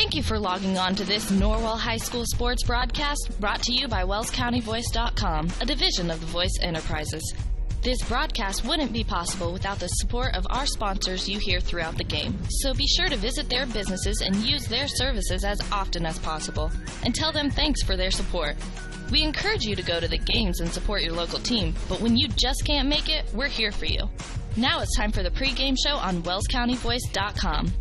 Thank you for logging on to this Norwell High School sports broadcast brought to you by WellsCountyVoice.com, a division of the Voice Enterprises. This broadcast wouldn't be possible without the support of our sponsors you hear throughout the game. So be sure to visit their businesses and use their services as often as possible, and tell them thanks for their support. We encourage you to go to the games and support your local team, but when you just can't make it, we're here for you. Now it's time for the pregame show on WellsCountyVoice.com.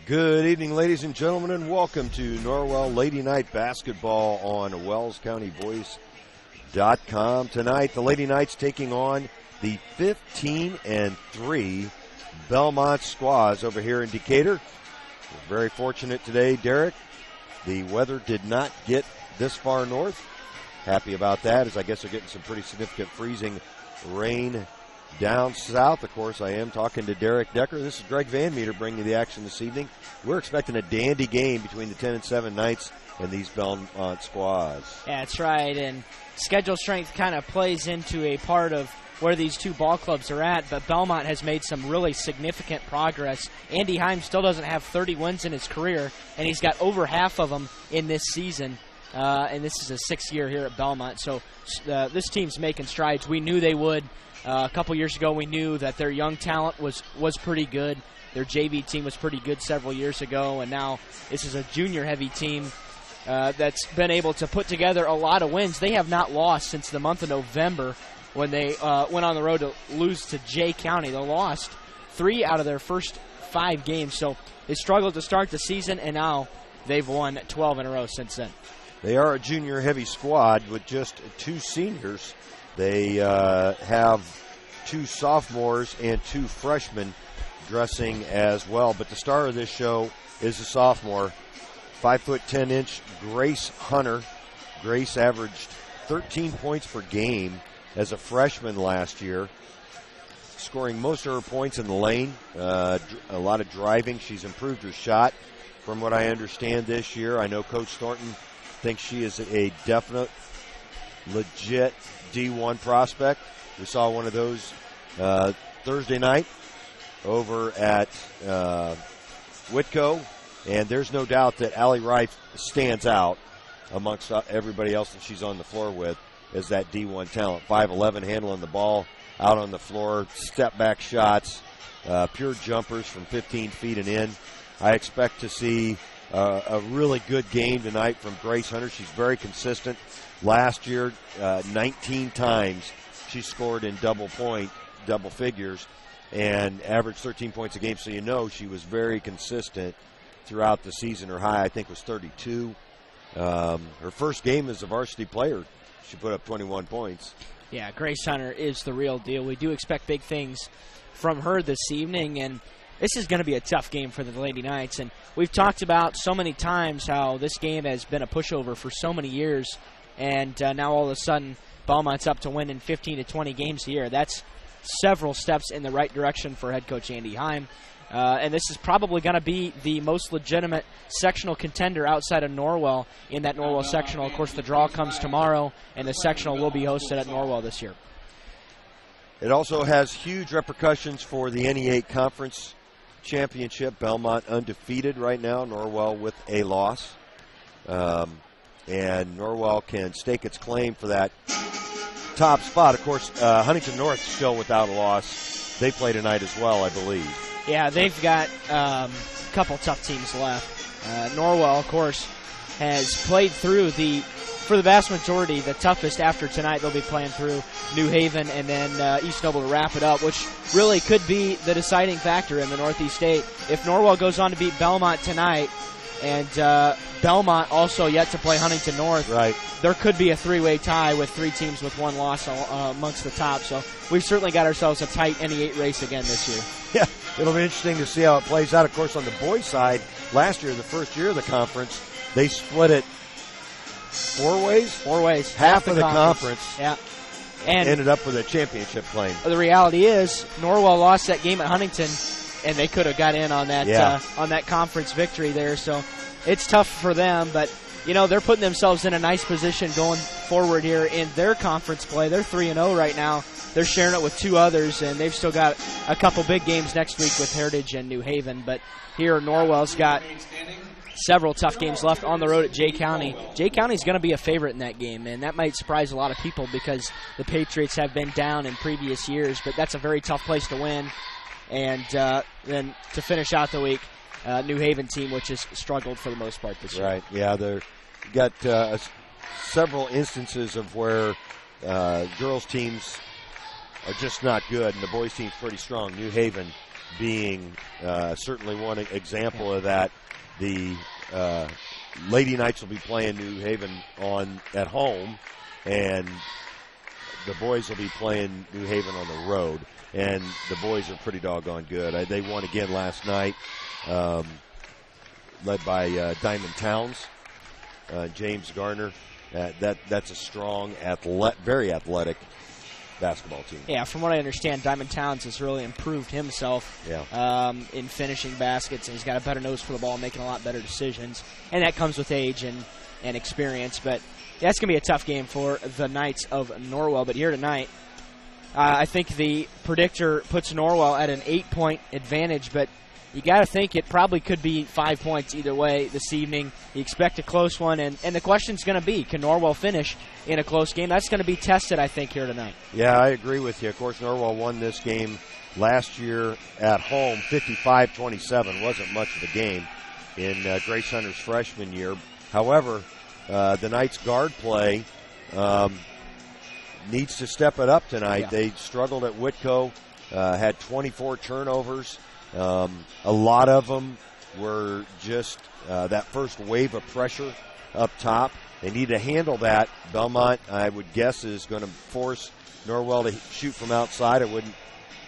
Good evening, ladies and gentlemen, and welcome to Norwell Lady Night Basketball on WellsCountyVoice.com. Tonight, the Lady Knights taking on the 15-3 Bellmont Squaws over here in Decatur. We're very fortunate today, Derek. The weather did not get this far north. Happy about that, as I guess they're getting some pretty significant freezing rain down south. Of course, I am talking to Derek Decker. This is Greg Van Meter bringing you the action this evening. We're expecting a dandy game between the 10-7 Knights and these Bellmont Squaws. Yeah, that's right, and schedule strength kind of plays into a part of where these two ball clubs are at, but Bellmont has made some really significant progress. Andy Heim still doesn't have 30 wins in his career, and he's got over half of them in this season. And this is his sixth year here at Bellmont, so this team's making strides. We knew they would. A couple years ago, we knew that their young talent was pretty good. Their JV team was pretty good several years ago, and now this is a junior-heavy team that's been able to put together a lot of wins. They have not lost since the month of November when they went on the road to lose to Jay County. They lost 3 out of their first 5 games, so they struggled to start the season, and now they've won 12 in a row since then. They are a junior-heavy squad with just 2 seniors. They have 2 sophomores and 2 freshmen dressing as well. But the star of this show is a sophomore, 5'10" Grace Hunter. Grace averaged 13 points per game as a freshman last year, scoring most of her points in the lane, a lot of driving. She's improved her shot from what I understand this year. I know Coach Thornton thinks she is a definite, legit D1 prospect. We saw one of those Thursday night over at Whitco, and there's no doubt that Allie Rife stands out amongst everybody else that she's on the floor with as that D1 talent. 5'11", handling the ball out on the floor, step-back shots, pure jumpers from 15 feet and in. I expect to see a really good game tonight from Grace Hunter. She's very consistent. Last year, 19 times she scored in double figures, and averaged 13 points a game. So you know she was very consistent throughout the season. Her high, I think, was 32. Her first game as a varsity player, she put up 21 points. Yeah, Grace Hunter is the real deal. We do expect big things from her this evening, and this is going to be a tough game for the Lady Knights. And we've talked about so many times how this game has been a pushover for so many years, and now all of a sudden Bellmont's up to winning 15 to 20 games a year. That's several steps in the right direction for head coach Andy Heim. And this is probably going to be the most legitimate sectional contender outside of Norwell in that Norwell sectional. Of course, the draw comes tomorrow, and the sectional will be hosted at Norwell this year. It also has huge repercussions for the NE8 Conference Championship. Bellmont undefeated right now, Norwell with a loss. And Norwell can stake its claim for that top spot. Of course, Huntington North still without a loss. They play tonight as well, I believe. Yeah, they've got a couple tough teams left. Norwell, of course, has played through for the vast majority, the toughest after tonight. They'll be playing through New Haven and then East Noble to wrap it up, which really could be the deciding factor in the Northeast 8. If Norwell goes on to beat Bellmont tonight, and Bellmont also yet to play Huntington North, right, there could be a 3-way tie with 3 teams with 1 loss amongst the top. So we've certainly got ourselves a tight NE8 race again this year. Yeah, it'll be interesting to see how it plays out. Of course, on the boys' side, last year, the first year of the conference, they split it 4 ways? 4 ways. Half of the conference. Yeah. And ended up with a championship claim. The reality is, Norwell lost that game at Huntington, and they could have got in on that on that conference victory there. So it's tough for them, but they're putting themselves in a nice position going forward here in their conference play. They're 3-0 right now. They're sharing it with two others, and they've still got a couple big games next week with Heritage and New Haven. But here, Norwell's got several tough games left on the road at Jay County. Jay County's going to be a favorite in that game, and that might surprise a lot of people because the Patriots have been down in previous years, but that's a very tough place to win. And then to finish out the week, New Haven team, which has struggled for the most part this year. Right, yeah, they've got several instances of where girls' teams are just not good, and the boys' team's pretty strong. New Haven being certainly one example of that. The Lady Knights will be playing New Haven at home, and the boys will be playing New Haven on the road. And the boys are pretty doggone good. They won again last night, led by Diamond Towns, James Garner. That's a strong, very athletic basketball team. Yeah, from what I understand, Diamond Towns has really improved himself in finishing baskets, and he's got a better nose for the ball, making a lot better decisions. And that comes with age and experience. But that's going to be a tough game for the Knights of Norwell. But here tonight, I think the predictor puts Norwell at an 8-point advantage, but you got to think it probably could be 5 points either way this evening. You expect a close one, and the question's going to be, can Norwell finish in a close game? That's going to be tested, I think, here tonight. Yeah, I agree with you. Of course, Norwell won this game last year at home, 55-27. Wasn't much of a game in Grace Hunter's freshman year. However, the Knights' guard play needs to step it up tonight. Yeah. They struggled at Whitco, had 24 turnovers. A lot of them were just that first wave of pressure up top. They need to handle that. Bellmont, I would guess, is going to force Norwell to shoot from outside. I wouldn't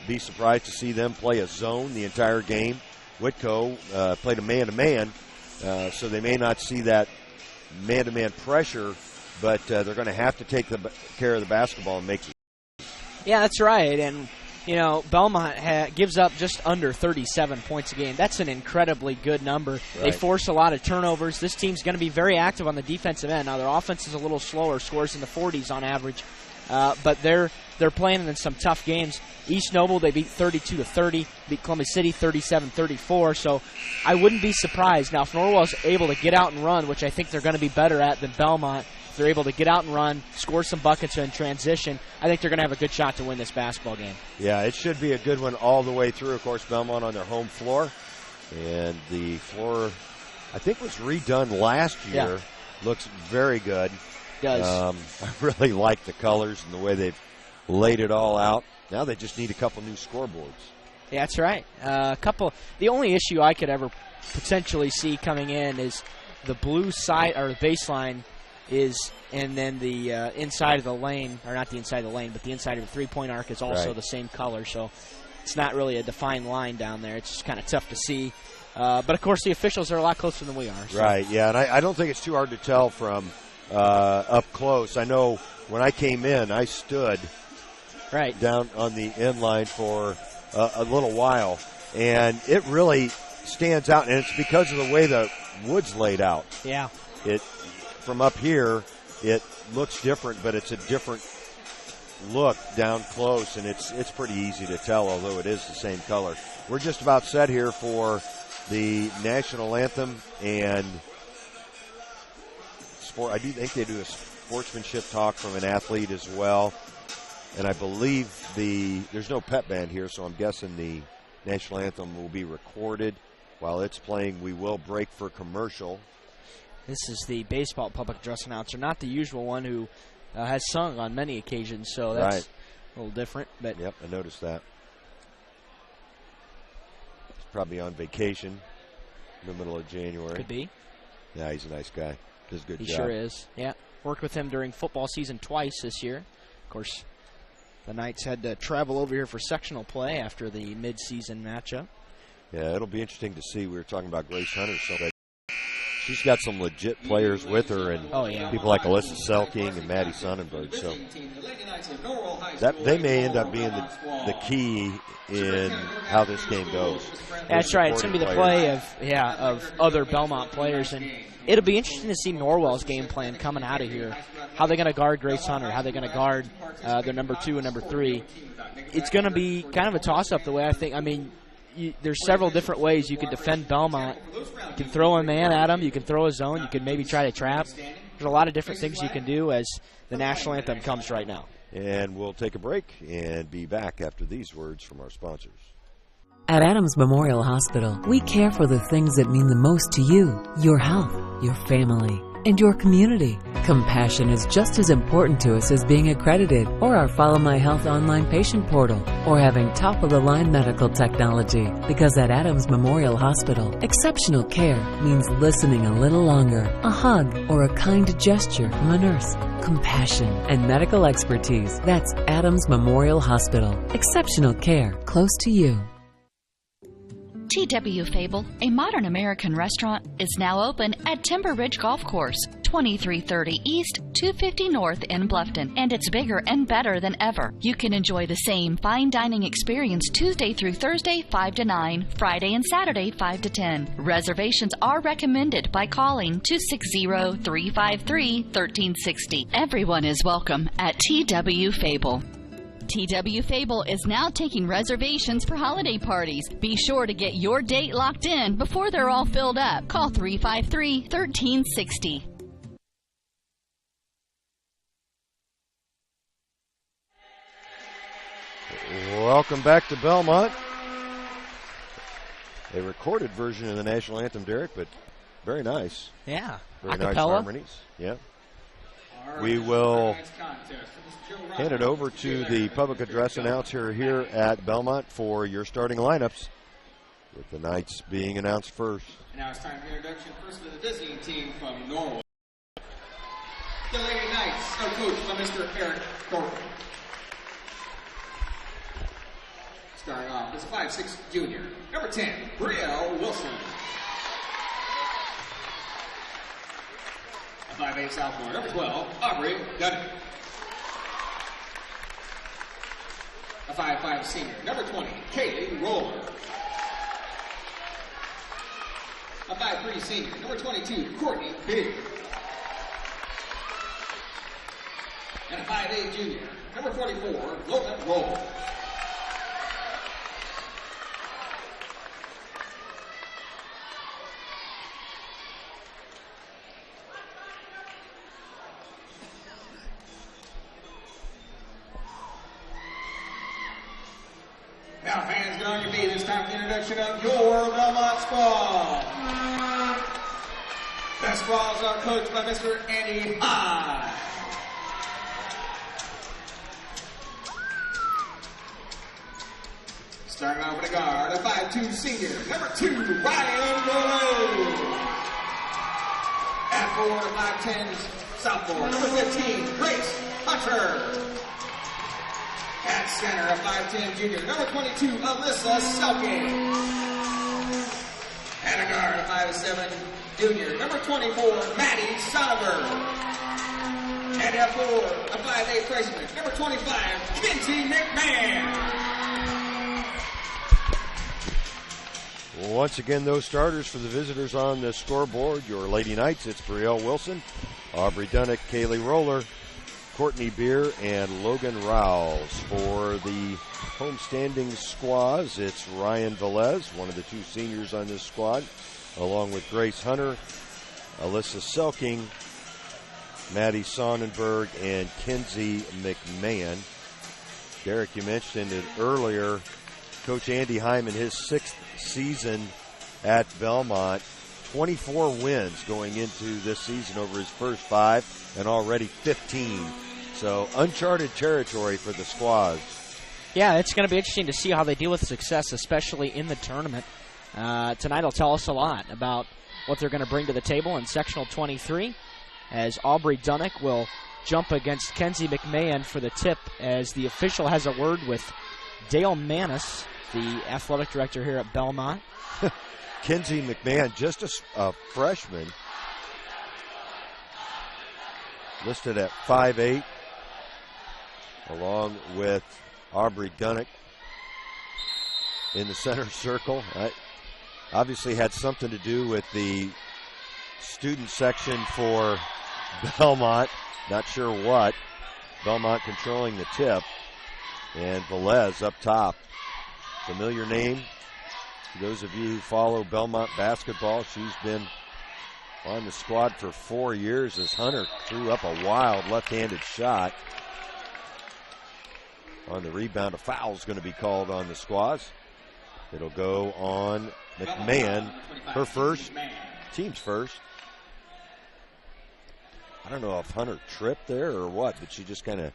be surprised to see them play a zone the entire game. Whitco played a man-to-man, so they may not see that man-to-man pressure, but they're going to have to take care of the basketball and make it. Yeah, that's right. And Bellmont gives up just under 37 points a game. That's an incredibly good number. Right. They force a lot of turnovers. This team's going to be very active on the defensive end. Now, their offense is a little slower, scores in the 40s on average, but they're playing in some tough games. East Noble, they beat 32-30, beat Columbus City 37-34, so I wouldn't be surprised. Now, if Norwell's able to get out and run, which I think they're going to be better at than Bellmont, if they're able to get out and run, score some buckets in transition, I think they're going to have a good shot to win this basketball game. Yeah, it should be a good one all the way through. Of course, Bellmont on their home floor. And the floor, I think, was redone last year. Yeah. Looks very good. It does. I really like the colors and the way they've laid it all out. Now they just need a couple new scoreboards. Yeah, that's right. The only issue I could ever potentially see coming in is the blue side, or the baseline, and then the inside of the lane, or not the inside of the lane, but the inside of the three-point arc is also the same color, so it's not really a defined line down there. It's just kind of tough to see. But, of course, the officials are a lot closer than we are. So. Right, yeah, and I don't think it's too hard to tell from up close. I know when I came in, I stood down on the end line for a little while, and it really stands out, and it's because of the way the wood's laid out. Yeah. From up here, it looks different, but it's a different look down close, and it's pretty easy to tell, although it is the same color. We're just about set here for the national anthem and sport. I do think they do a sportsmanship talk from an athlete as well, and I believe there's no pep band here, so I'm guessing the national anthem will be recorded while it's playing. We will break for commercial. This is the baseball public address announcer, not the usual one who has sung on many occasions, so that's a little different. But yep, I noticed that. He's probably on vacation in the middle of January. Could be. Yeah, he's a nice guy. Does a good job. He sure is. Yeah, worked with him during football season twice this year. Of course, the Knights had to travel over here for sectional play after the mid-season matchup. Yeah, it'll be interesting to see. We were talking about Grace Hunter, so she's got some legit players with her, and people like Alyssa Selking and Maddie Sonnenberg. So that they may end up being the key in how this game goes. That's right. It's going to be the play of other Bellmont players, and it'll be interesting to see Norwell's game plan coming out of here. How they're going to guard Grace Hunter, how they're going to guard their number 2 and number 3. It's going to be kind of a toss-up the way I think. I mean, there's several different ways you can defend Bellmont. You can throw a man at them. You can throw a zone. You can maybe try to trap. There's a lot of different things you can do as the national anthem comes right now. And we'll take a break and be back after these words from our sponsors. At Adams Memorial Hospital, we care for the things that mean the most to you, your health, your family, and your community. Compassion is just as important to us as being accredited, or our Follow My Health online patient portal, or having top-of-the-line medical technology. Because at Adams Memorial Hospital, exceptional care means listening a little longer, a hug, or a kind gesture from a nurse. Compassion and medical expertise. That's Adams Memorial Hospital. Exceptional care close to you. T.W. Fable, a modern American restaurant, is now open at Timber Ridge Golf Course, 2330 East, 250 North in Bluffton, and it's bigger and better than ever. You can enjoy the same fine dining experience Tuesday through Thursday, 5 to 9, Friday and Saturday, 5 to 10. Reservations are recommended by calling 260-353-1360. Everyone is welcome at T.W. Fable. T.W. Fable is now taking reservations for holiday parties. Be sure to get your date locked in before they're all filled up. Call 353-1360. Welcome back to Bellmont. A recorded version of the national anthem, Derek, but very nice. Yeah. Very nice harmonies. Yeah. We will hand it over to the public address announcer here at Bellmont for your starting lineups, with the Knights being announced first. Now it's time for introduction first to the visiting team from Norwell. The Lady Knights are coached by Mr. Eric Thornton. Starting off is 5'6" junior, number 10, Brielle Wilson. A 5'8" sophomore, number 12, Aubrey Dunn. A 5'5" senior, number 20, Kaylee Roller. A 5'3" senior, number 22, Courtney Bigg. And a 5'8" junior, number 44, Logan Roll. Now, fans, get on your feet. It's time for the introduction of your Bellmont squad. The squads are coached by Mr. Andy High. Starting off with a guard, a 5'2" senior, number 2, Ryan Norwell. At 4, a 5'10" sophomore, number 15, Grace Hunter. At center, a 5'10" junior, number 22, Alyssa Selke. At a guard, a 5'7" junior, number 24, Maddie Sonover. And at 4, a 5'8" freshman, number 25, Kinsey McMahon. Once again, those starters for the visitors on the scoreboard. Your Lady Knights, it's Brielle Wilson, Aubrey Dunnick, Kaylee Roller, Courtney Beer, and Logan Rowles. For the homestanding squads, it's Ryan Velez, one of the 2 seniors on this squad, along with Grace Hunter, Alyssa Selking, Maddie Sonnenberg, and Kinsey McMahon. Derek, you mentioned it earlier, Coach Andy Hyman, his 6th season at Bellmont, 24 wins going into this season over his first 5, and already 15. So uncharted territory for the squads. Yeah, it's going to be interesting to see how they deal with success, especially in the tournament. Tonight will tell us a lot about what they're going to bring to the table in sectional 23, as Aubrey Dunnick will jump against Kenzie McMahon for the tip, as the official has a word with Dale Manis, the athletic director here at Bellmont. Kinsey McMahon, just a freshman, listed at 5'8", along with Aubrey Dunnick in the center circle. Obviously had something to do with the student section for Bellmont. Not sure what. Bellmont controlling the tip. And Velez up top. Familiar name to those of you who follow Bellmont basketball. She's been on the squad for 4 years as Hunter threw up a wild left-handed shot. On the rebound, a foul's going to be called on the Squaws. It'll go on McMahon, her first, team's first. I don't know if Hunter tripped there or what, but she just kind of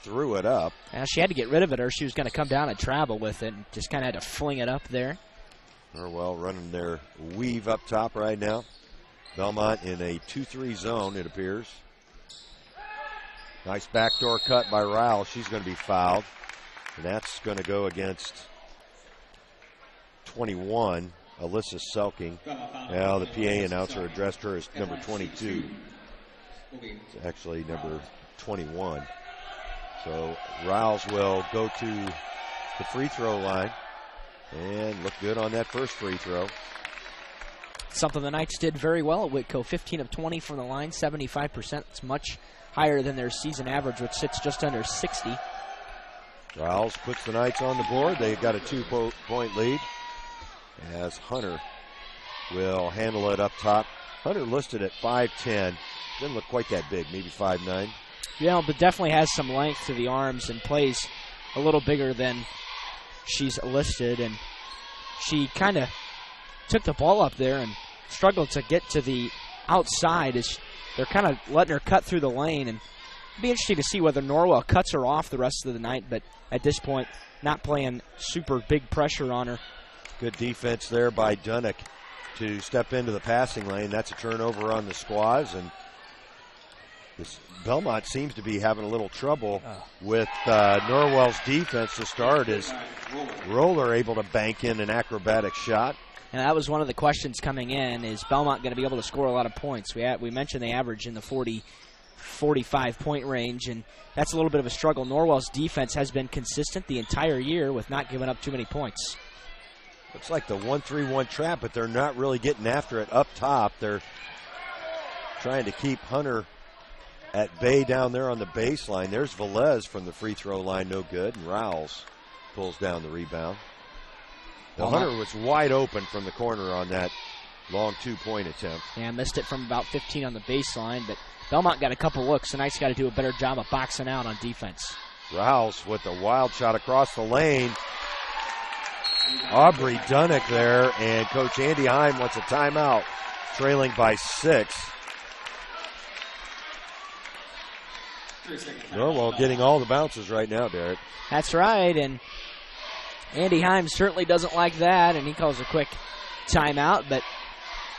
threw it up. Now she had to get rid of it or she was going to come down and travel with it and just kind of had to fling it up there. Norwell running their weave up top right now. Bellmont in a 2-3 zone, it appears. Nice backdoor cut by Rowell. She's going to be fouled. And that's going to go against 21, Alyssa Selking. Now the PA announcer addressed her as number 22. It's actually number 21. So Rouse will go to the free throw line and look good on that first free throw. Something the Knights did very well at Whitco. 15 of 20 from the line, 75%. It's much higher than their season average, which sits just under 60. Rouse puts the Knights on the board. They've got a 2-point lead as Hunter will handle it up top. Hunter listed at 5'10". Doesn't look quite that big, maybe 5'9". Yeah, but definitely has some length to the arms and plays a little bigger than she's listed. And she kind of took the ball up there and struggled to get to the outside as they're kind of letting her cut through the lane. And it'd be interesting to see whether Norwell cuts her off the rest of the night, but at this point, not playing super big pressure on her. Good defense there by Dunnick to step into the passing lane. That's a turnover on the Squaws, and this Bellmont seems to be having a little trouble with Norwell's defense to start as Roller able to bank in an acrobatic shot. And that was one of the questions coming in, is Bellmont going to be able to score a lot of points? We mentioned they average in the 45-point range, and that's a little bit of a struggle. Norwell's defense has been consistent the entire year with not giving up too many points. Looks like the 1-3-1 trap, but they're not really getting after it up top. They're trying to keep Hunter at bay down there on the baseline. There's Velez from the free throw line, no good, and Rowles pulls down the rebound. Hunter was wide open from the corner on that long 2-point attempt. Yeah, missed it from about 15 on the baseline, but Bellmont got a couple looks. The Knights got to do a better job of boxing out on defense. Rowles with a wild shot across the lane. Aubrey Dunnick there, and Coach Andy Heim wants a timeout, trailing by 6. Norwell getting all the bounces right now, Derek. That's right, and Andy Heim certainly doesn't like that, and he calls a quick timeout, but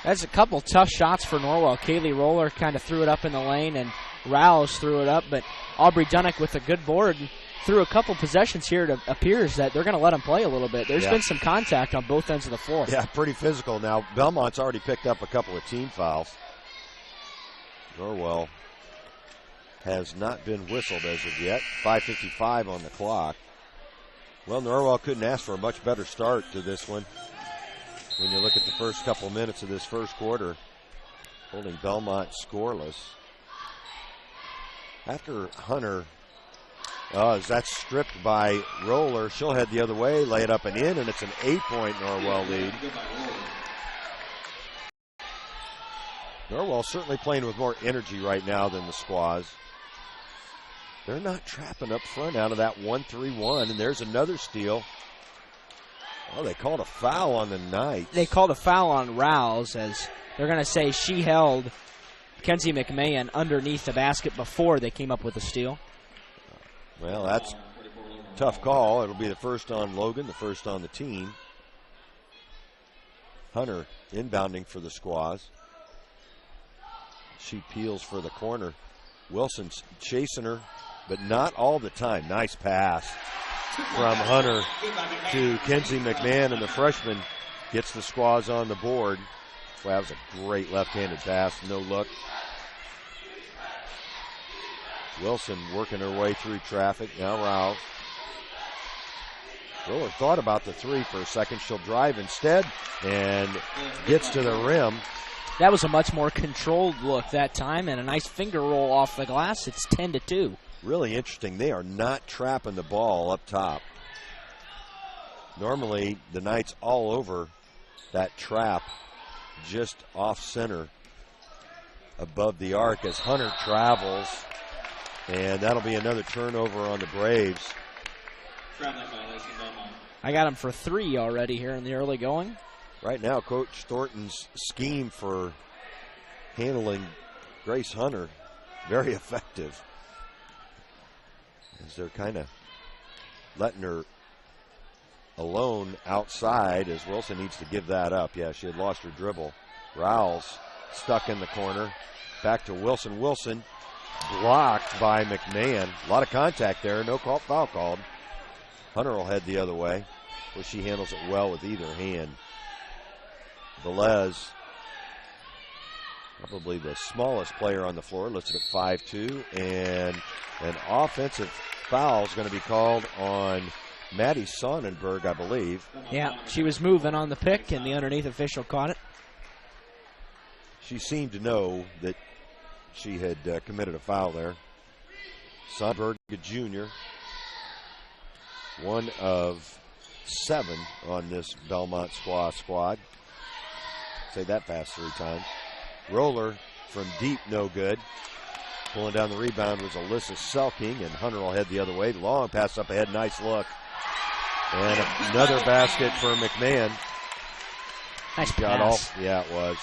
that's a couple tough shots for Norwell. Kaylee Roller kind of threw it up in the lane, and Rouse threw it up, but Aubrey Dunnick with a good board and through a couple possessions here, it appears that they're going to let him play a little bit. There's been some contact on both ends of the floor. Yeah, pretty physical. Now, Bellmont's already picked up a couple of team fouls. Norwell has not been whistled as of yet. 5:55 on the clock. Well, Norwell couldn't ask for a much better start to this one. When you look at the first couple minutes of this first quarter, holding Bellmont scoreless. After Hunter, as that's stripped by Roller, she'll head the other way, lay it up and in, and it's an 8-point Norwell lead. Norwell certainly playing with more energy right now than the Squaws. They're not trapping up front out of that 1-3-1, and there's another steal. Oh, they called a foul on the Knights. They called a foul on Rouse, as they're going to say she held Kenzie McMahon underneath the basket before they came up with the steal. Well, that's a tough call. It'll be the first on Logan, the first on the team. Hunter inbounding for the Squaws. She peels for the corner. Wilson's chasing her, but not all the time. Nice pass from Hunter to Kenzie McMahon, and the freshman gets the Squaws on the board. Well, that was a great left-handed pass, no look. Wilson working her way through traffic. Now Rouse. Roller thought about the three for a second. She'll drive instead and gets to the rim. That was a much more controlled look that time, and a nice finger roll off the glass. It's 10-2. Really interesting. They are not trapping the ball up top. Normally, the Knights all over that trap just off center above the arc as Hunter travels. And that'll be another turnover on the Braves. I got him for 3 already here in the early going. Right now, Coach Thornton's scheme for handling Grace Hunter, very effective. As they're kind of letting her alone outside as Wilson needs to give that up. Yeah, she had lost her dribble. Rowles stuck in the corner. Back to Wilson. Wilson blocked by McMahon. A lot of contact there. No foul called. Hunter will head the other way. Well, she handles it well with either hand. Velez, probably the smallest player on the floor, listed at 5'2", and an offensive foul is going to be called on Maddie Sonnenberg, I believe. Yeah, she was moving on the pick, and the underneath official caught it. She seemed to know that she had committed a foul there. Sonnenberg, a junior, one of 7 on this Bellmont squad. Say that fast 3 times. Roller from deep, no good. Pulling down the rebound was Alyssa Selking, and Hunter will head the other way. Long pass up ahead, nice look. And another basket for McMahon. Nice Got pass. Yeah, it was.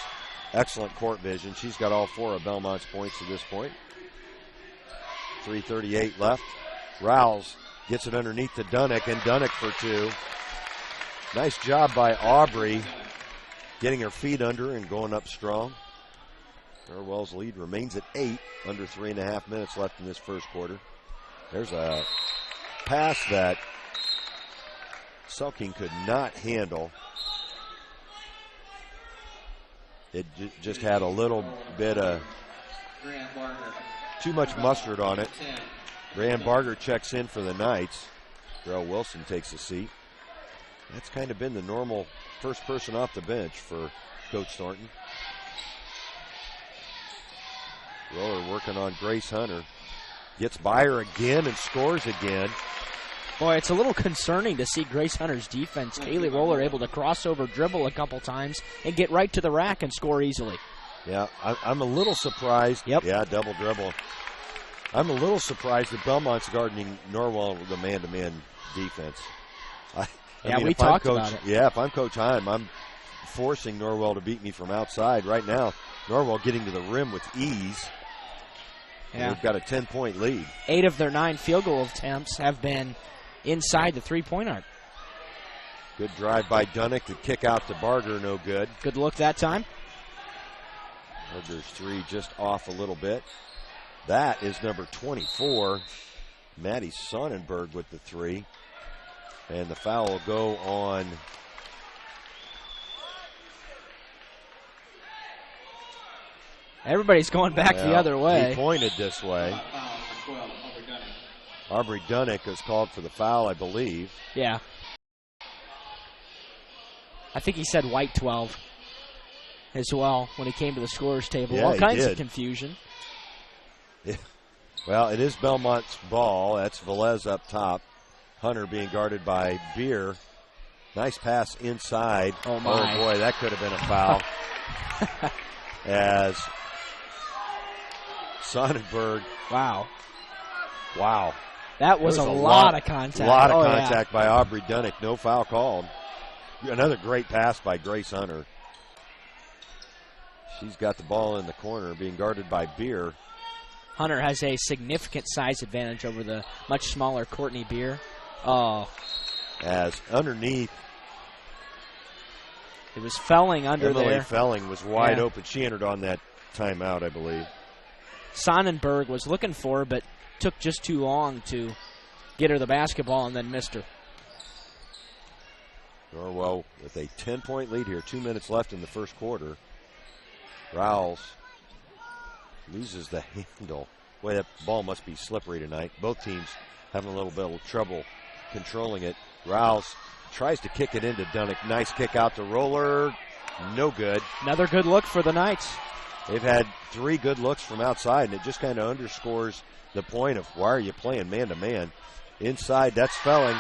Excellent court vision. She's got all 4 of Belmont's points at this point. 3:38 left. Rowles gets it underneath to Dunnick, and Dunnick for 2. Nice job by Aubrey getting her feet under and going up strong. Norwell's lead remains at 8, under 3.5 minutes left in this first quarter. There's a pass that Selking could not handle. It just had a little bit of too much mustard on it. Rand Barger checks in for the Knights. Darrell Wilson takes a seat. That's kind of been the normal first person off the bench for Coach Thornton. Roller working on Grace Hunter. Gets by her again and scores again. Boy, it's a little concerning to see Grace Hunter's defense. Kaylee Roller able to cross over, dribble a couple times, and get right to the rack and score easily. Yeah, I'm a little surprised. Yep. Yeah, double dribble. I'm a little surprised that Belmont's guarding Norwell with a man-to-man defense. I mean, we talked about it. Yeah, if I'm Coach Heim, I'm forcing Norwell to beat me from outside. Right now, Norwell getting to the rim with ease. Yeah. We've got a 10-point lead. 8 of their 9 field goal attempts have been inside the 3-point arc. Good drive by Dunnick to kick out to Barger, no good. Good look that time. Barger's 3 just off a little bit. That is number 24, Maddie Sonnenberg with the 3. And the foul will go on Everybody's going back the other way. He pointed this way. Aubrey Dunnick is called for the foul, I believe. Yeah. I think he said white 12 as well when he came to the scorer's table. Yeah, All he kinds did. of confusion. Yeah. Well, it is Belmont's ball. That's Velez up top. Hunter being guarded by Beer. Nice pass inside. Oh, my. Oh, boy, that could have been a foul. As Sonnenberg. Wow. Wow. That was a lot of contact. A lot of contact by Aubrey Dunnick. No foul called. Another great pass by Grace Hunter. She's got the ball in the corner being guarded by Beer. Hunter has a significant size advantage over the much smaller Courtney Beer. Oh. As underneath. It was Felling under Emily there. Felling was wide Yeah. open. She entered on that timeout, I believe. Sonnenberg was looking for her, but took just too long to get her the basketball and then missed her. Norwell with a 10-point lead here. 2 minutes left in the first quarter. Rowles loses the handle. Boy, that ball must be slippery tonight. Both teams having a little bit of trouble controlling it. Rowles tries to kick it into Dunnick. Nice kick out to Roller. No good. Another good look for the Knights. They've had 3 good looks from outside, and it just kind of underscores the point of why are you playing man-to-man. Inside, that's Felling.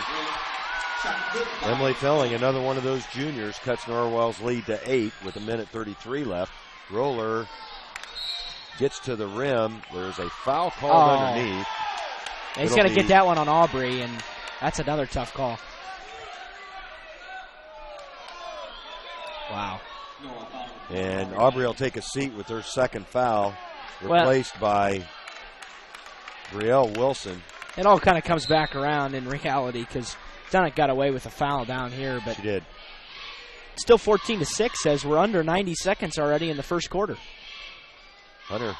Emily Felling, another one of those juniors, cuts Norwell's lead to 8 with 1:33 left. Roller gets to the rim. There's a foul called underneath. He's going to get that one on Aubrey, and that's another tough call. Wow. And Aubrey will take a seat with her second foul, replaced by Brielle Wilson. It all kind of comes back around in reality because Dunnick got away with a foul down here. But she did. Still 14-6 as we're under 90 seconds already in the first quarter. Hunter,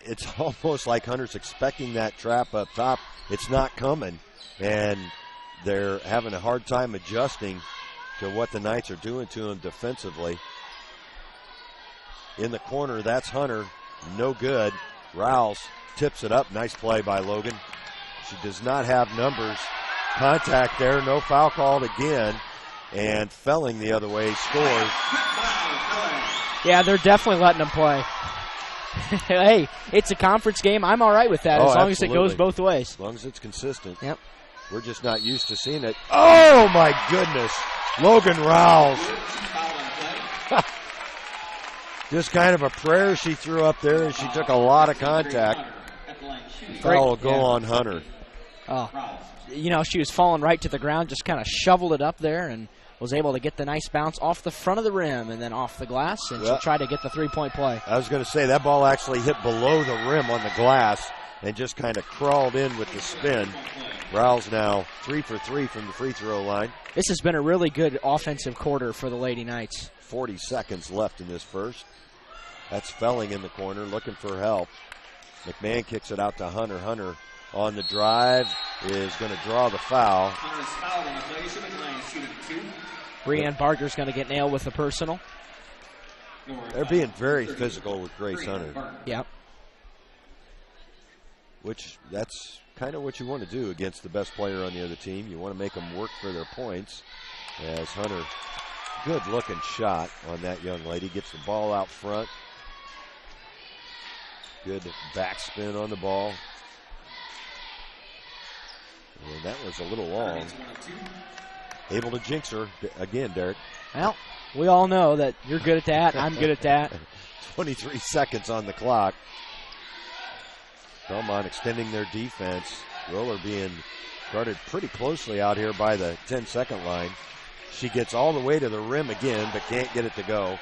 it's almost like Hunter's expecting that trap up top. It's not coming, and they're having a hard time adjusting to what the Knights are doing to them defensively. In the corner, that's Hunter. No good. Rouse tips it up. Nice play by Logan. She does not have numbers. Contact there. No foul called again. And Felling the other way scores. Yeah, they're definitely letting them play. Hey, it's a conference game. I'm all right with that as long as it goes both ways. As long as it's consistent. Yep. We're just not used to seeing it. Oh, my goodness. Logan Rouse. Just kind of a prayer she threw up there, and she took a lot of contact. Foul will go on Hunter. Oh, you know, she was falling right to the ground, just kind of shoveled it up there and was able to get the nice bounce off the front of the rim and then off the glass, and she tried to get the three-point play. I was going to say, that ball actually hit below the rim on the glass and just kind of crawled in with the spin. Rouse now 3 for 3 from the free throw line. This has been a really good offensive quarter for the Lady Knights. 40 seconds left in this first. That's Felling in the corner looking for help. McMahon kicks it out to Hunter. Hunter on the drive is going to draw the foul. Breanne Barger's going to get nailed with a personal. They're being very physical with Grace Hunter. Yep. Which, that's kind of what you want to do against the best player on the other team. You want to make them work for their points. As Hunter, good looking shot on that young lady, gets the ball out front. Good backspin on the ball. And that was a little long. Able to jinx her again, Derek. Well, we all know that you're good at that. I'm good at that. 23 seconds on the clock. Bellmont extending their defense. Roller being guarded pretty closely out here by the 10-second line. She gets all the way to the rim again, but can't get it to go.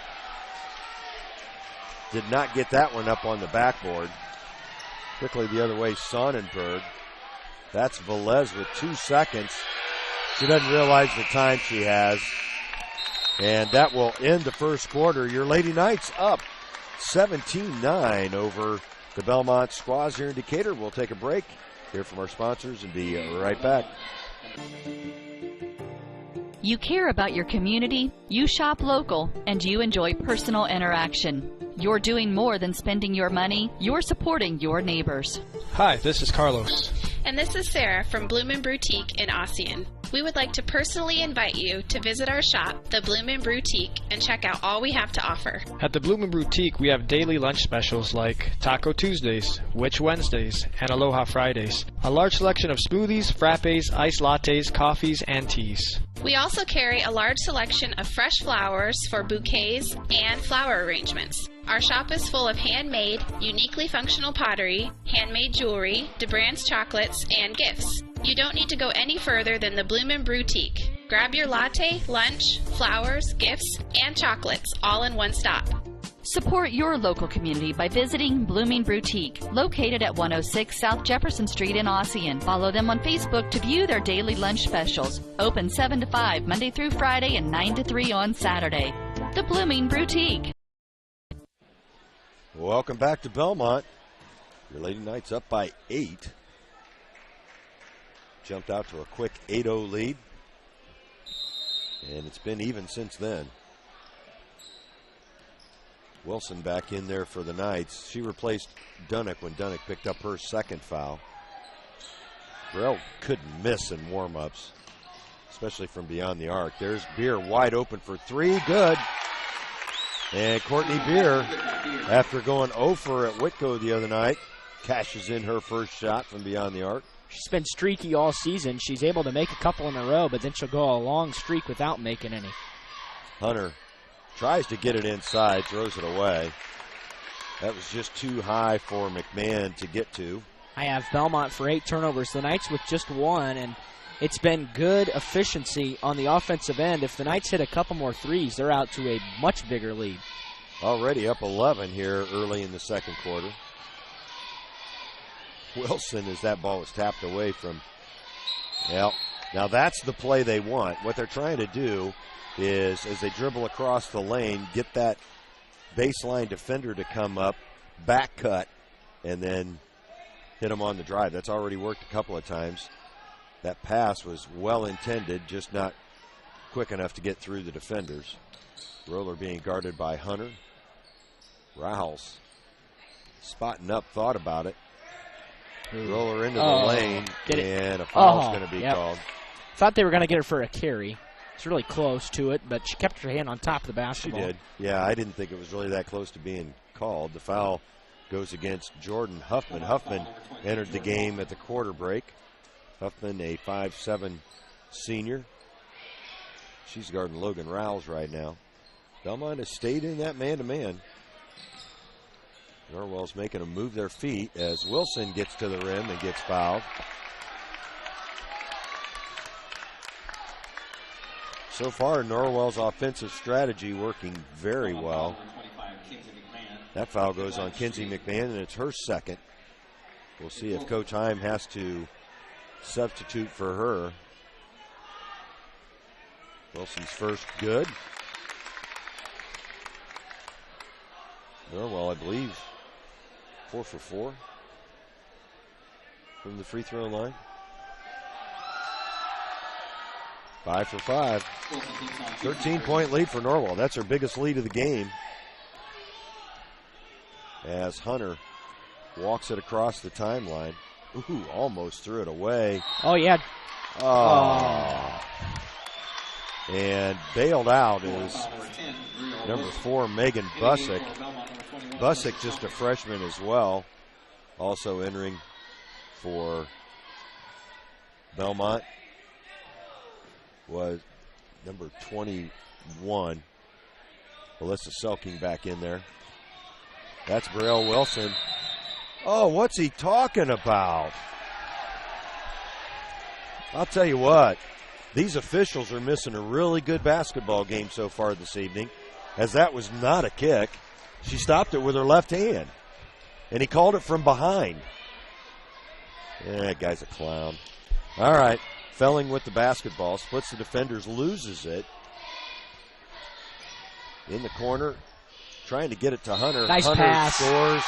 Did not get that one up on the backboard. Quickly the other way, Sonnenberg. That's Velez with 2 seconds. She doesn't realize the time she has. And that will end the first quarter. Your Lady Knights up 17-9 over the Bellmont Squaws here in Decatur. We'll take a break, hear from our sponsors, and be right back. You care about your community, you shop local, and you enjoy personal interaction. You're doing more than spending your money. You're supporting your neighbors. Hi, this is Carlos. And this is Sarah from Bloomin' Boutique in Ossian. We would like to personally invite you to visit our shop, the Bloomin' Boutique, and check out all we have to offer. At the Bloomin' Boutique, we have daily lunch specials like Taco Tuesdays, Witch Wednesdays, and Aloha Fridays. A large selection of smoothies, frappes, iced lattes, coffees, and teas. We also carry a large selection of fresh flowers for bouquets and flower arrangements. Our shop is full of handmade, uniquely functional pottery, handmade jewelry, DeBrand's chocolates, and gifts. You don't need to go any further than the Bloomin' Boutique. Grab your latte, lunch, flowers, gifts, and chocolates all in one stop. Support your local community by visiting Blooming Boutique, located at 106 South Jefferson Street in Ossian. Follow them on Facebook to view their daily lunch specials. Open 7 to 5 Monday through Friday and 9 to 3 on Saturday. The Blooming Boutique. Welcome back to Bellmont. Your Lady Knights up by 8. Jumped out to a quick 8-0 lead. And it's been even since then. Wilson back in there for the Knights. She replaced Dunnick when Dunnick picked up her second foul. Burrell couldn't miss in warm-ups, especially from beyond the arc. There's Beer wide open for 3. Good. And Courtney Beer, after going 0 for at Whitco the other night, cashes in her first shot from beyond the arc. She's been streaky all season. She's able to make a couple in a row, but then she'll go a long streak without making any. Hunter tries to get it inside, throws it away. That was just too high for McMahon to get to. I have Bellmont for 8 turnovers. The Knights with just 1, and it's been good efficiency on the offensive end. If the Knights hit a couple more threes, they're out to a much bigger lead. Already up 11 here early in the second quarter. Wilson, as that ball was tapped away from. Well, now that's the play they want. What they're trying to do is, as they dribble across the lane, get that baseline defender to come up, back cut, and then hit him on the drive. That's already worked a couple of times. That pass was well intended, just not quick enough to get through the defenders. Roller being guarded by Hunter. Rouse spotting up, thought about it. Roller into the lane, and a foul's going to be called. Thought they were going to get her for a carry. It's really close to it, but she kept her hand on top of the basketball. She did. Yeah, I didn't think it was really that close to being called. The foul goes against Jordan Huffman. Huffman entered the game at the quarter break. Huffman, a 5'7" senior. She's guarding Logan Rouse right now. Bellmont has stayed in that man-to-man. Norwell's making them move their feet as Wilson gets to the rim and gets fouled. So far, Norwell's offensive strategy working very well. That foul goes on Kinsey McMahon, and it's her second. We'll see if Coach Heim has to substitute for her. Wilson's first good. Norwell, I believe, 4 for 4 from the free throw line. 5 for 5. 13-point lead for Norwell. That's her biggest lead of the game. As Hunter walks it across the timeline. Ooh, almost threw it away. Oh, yeah. Oh. And bailed out is number 4, Megan Bussick. Bussick, just a freshman as well. Also entering for Bellmont was number 21. Alyssa Selking back in there. That's Brielle Wilson. Oh, what's he talking about? I'll tell you what. These officials are missing a really good basketball game so far this evening, as that was not a kick. She stopped it with her left hand, and he called it from behind. Yeah, that guy's a clown. All right, Felling with the basketball, splits the defenders, loses it. In the corner, trying to get it to Hunter. Nice Hunter pass. Scores.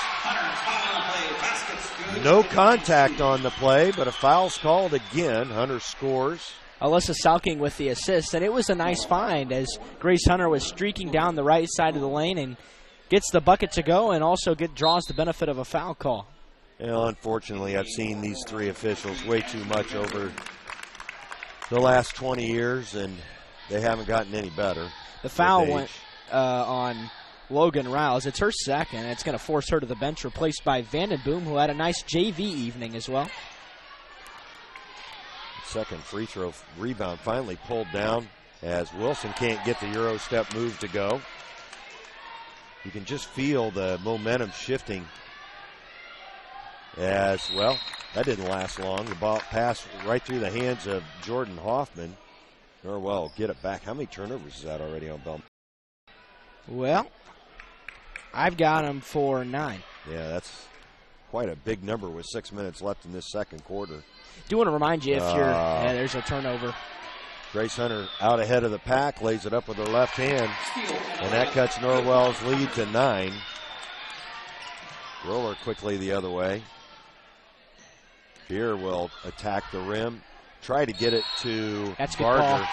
No contact on the play, but a foul's called again. Hunter scores. Alyssa Salking with the assist, and it was a nice find as Grace Hunter was streaking down the right side of the lane and gets the bucket to go and also draws the benefit of a foul call. Well, unfortunately, I've seen these three officials way too much over the last 20 years, and they haven't gotten any better. The foul went on Logan Rouse. It's her second, and it's going to force her to the bench, replaced by Vanden Boom, who had a nice JV evening as well. Second free throw rebound finally pulled down as Wilson can't get the Euro step move to go. You can just feel the momentum shifting as, well, that didn't last long. The ball passed right through the hands of Jordan Hoffman. Norwell get it back. How many turnovers is that already on Bellmont? Well, I've got him for 9. Yeah, that's quite a big number with 6 minutes left in this second quarter. Do want to remind you if you're, there's a turnover. Grace Hunter out ahead of the pack, lays it up with her left hand, and that cuts Norwell's lead to 9. Roller quickly the other way. Beer will attack the rim, try to get it to Gardner.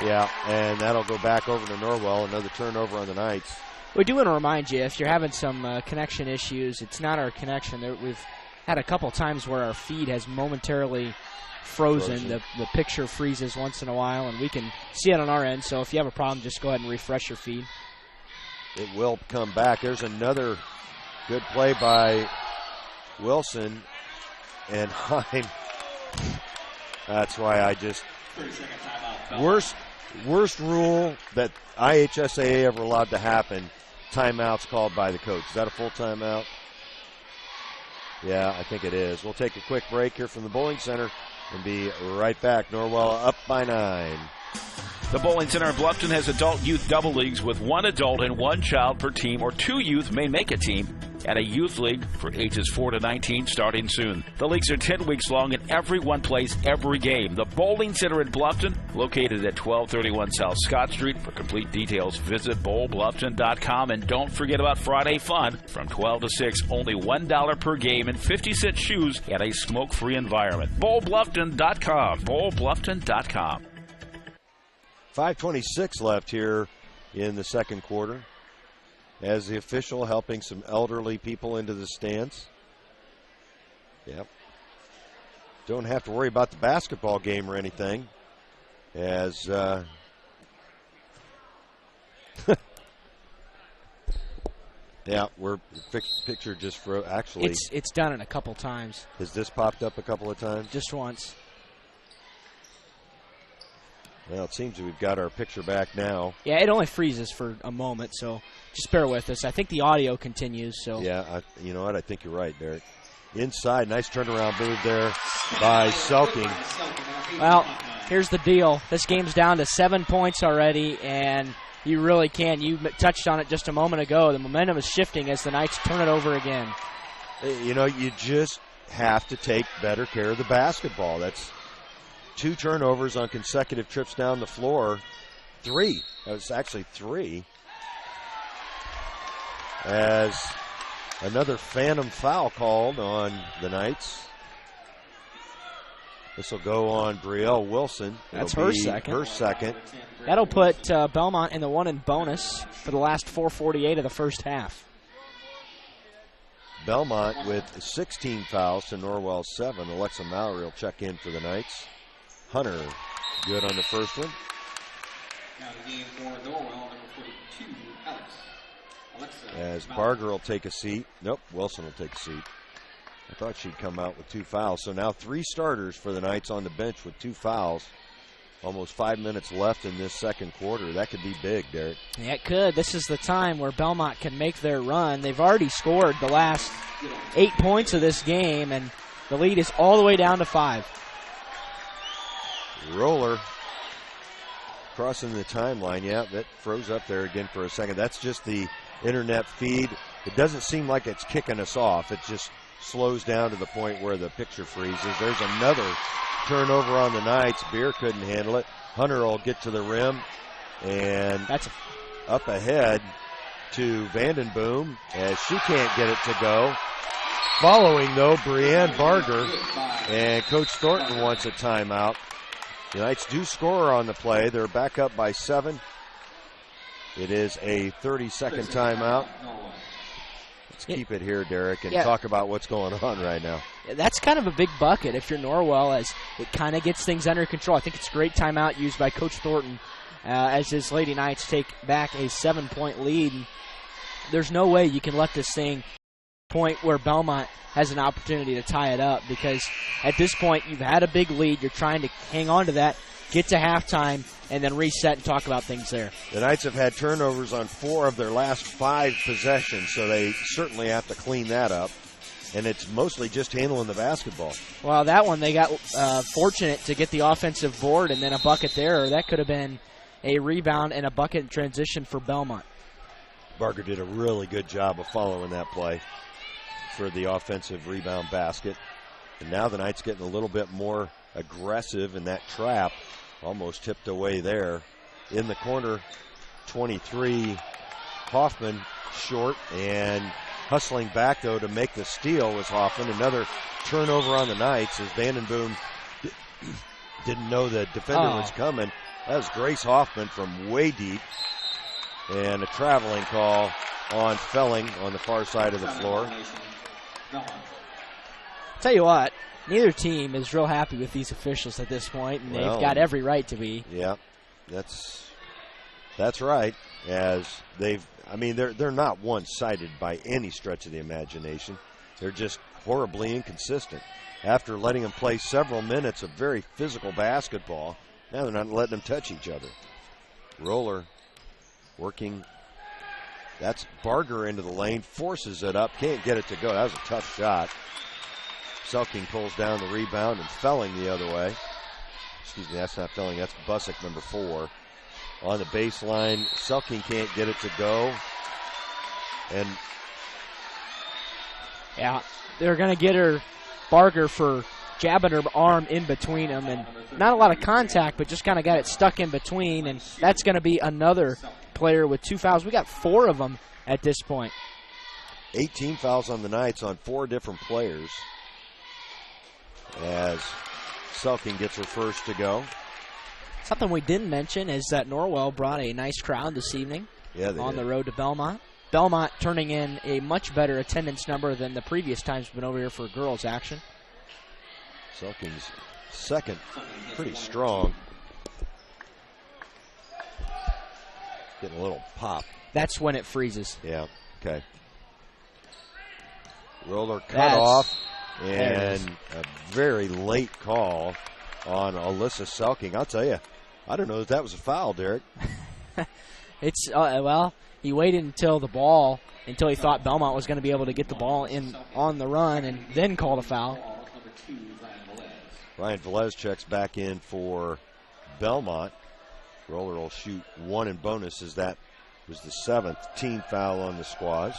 Yeah, and that'll go back over to Norwell. Another turnover on the Knights. We do want to remind you, if you're having some connection issues, it's not our connection. We've had a couple times where our feed has momentarily frozen. The picture freezes once in a while, and we can see it on our end. So if you have a problem, just go ahead and refresh your feed. it will come back. There's another good play by Wilson and Heim. That's why I just worst rule that IHSAA ever allowed to happen. Timeouts called by the coach. Is that a full timeout? Yeah, I think it is. We'll take a quick break here from the Bowling Center and be right back. Norwell up by 9. The Bowling Center in Bluffton has adult-youth double leagues with 1 adult and 1 child per team, or 2 youth may make a team, and a youth league for ages 4 to 19 starting soon. The leagues are 10 weeks long, and everyone plays every game. The Bowling Center in Bluffton, located at 1231 South Scott Street. For complete details, visit bowlbluffton.com, and don't forget about Friday Fun from 12 to 6. Only $1 per game and 50-cent shoes at a smoke-free environment. bowlbluffton.com. bowlbluffton.com. 5:26 left here in the second quarter. As the official helping some elderly people into the stands. Yep. Don't have to worry about the basketball game or anything. As yeah, we're picture just for actually. It's done it a couple times. Has this popped up a couple of times? Just once. Well, it seems we've got our picture back now. Yeah, it only freezes for a moment, so just bear with us. I think the audio continues. So yeah, you know what? I think you're right, Derek. Inside, nice turnaround move there by Selking. Well, here's the deal. This game's down to 7 points already, and you really can. You touched on it just a moment ago. The momentum is shifting as the Knights turn it over again. You know, you just have to take better care of the basketball. That's 2 turnovers on consecutive trips down the floor. 3. That was actually 3. As another phantom foul called on the Knights. This will go on Brielle Wilson. That's her second. Her second. That'll put Bellmont in the 1 in bonus for the last 4:48 of the first half. Bellmont with 16 fouls to Norwell 7. Alexa Mallory will check in for the Knights. Hunter, good on the first one. Now the game for Norwell, number 42, Alexa. As Barger will take a seat. Nope, Wilson will take a seat. I thought she'd come out with 2 fouls. So now 3 starters for the Knights on the bench with 2 fouls. Almost 5 minutes left in this second quarter. That could be big, Derek. Yeah, it could. This is the time where Bellmont can make their run. They've already scored the last 8 points of this game, and the lead is all the way down to 5. Roller crossing the timeline. Yeah, that froze up there again for a second. That's just the internet feed. It doesn't seem like it's kicking us off. It just slows down to the point where the picture freezes. There's another turnover on the Knights. Beer couldn't handle it. Hunter will get to the rim, and that's up ahead to Vandenboom as she can't get it to go. Following, though, Brianne Barger, and Coach Thornton wants a timeout. The Knights do score on the play. They're back up by 7. It is a 30-second timeout. Let's keep it here, Derek, and talk about what's going on right now. That's kind of a big bucket if you're Norwell, as it kind of gets things under control. I think it's a great timeout used by Coach Thornton as his Lady Knights take back a 7-point lead. And there's no way you can let this thing point where Bellmont has an opportunity to tie it up, because at this point you've had a big lead. You're trying to hang on to that, get to halftime, and then reset and talk about things there. The Knights have had turnovers on 4 of their last 5 possessions, so they certainly have to clean that up. And it's mostly just handling the basketball. Well, that one they got fortunate to get the offensive board and then a bucket there, or that could have been a rebound and a bucket in transition for Bellmont. Barger did a really good job of following that play for the offensive rebound basket. And now the Knights getting a little bit more aggressive in that trap. Almost tipped away there. In the corner, 23, Hoffman short, and hustling back, though, to make the steal was Hoffman. Another turnover on the Knights as Vandenboom didn't know the defender was coming. That was Grace Hoffman from way deep. And a traveling call on Felling on the far side of the floor. Tell you what, neither team is real happy with these officials at this point, and they've got every right to be. Yeah, that's That's right. As they're not one-sided by any stretch of the imagination. They're just horribly inconsistent. After letting them play several minutes of very physical basketball, now they're not letting them touch each other. Roller working. That's Barger into the lane, forces it up, can't get it to go. That was a tough shot. Selking pulls down the rebound and Felling the other way. Excuse me, that's not Felling, that's Busick, number 4. On the baseline, Selking can't get it to go. And yeah, they're going to get her, Barger, for jabbing her arm in between them. And not a lot of contact, but just kind of got it stuck in between. And that's going to be another player with 2 fouls. We got 4 of them at this point. 18 fouls on the Knights on 4 different players. As Selking gets her first to go. Something we didn't mention is that Norwell brought a nice crowd this evening on the road to Bellmont. Bellmont turning in a much better attendance number than the previous times we've been over here for girls action. Selking's second, pretty strong. Getting a little pop. That's when it freezes. Yeah, okay. Roller cut off, and a very late call on Alyssa Selking. I'll tell you, I don't know if that was a foul, Derek. It's, well, he waited until he thought Bellmont was going to be able to get the ball in on the run and then called a foul. Ryan Velez checks back in for Bellmont. Roller will shoot 1 in bonus, as that was the 7th team foul on the Squaws.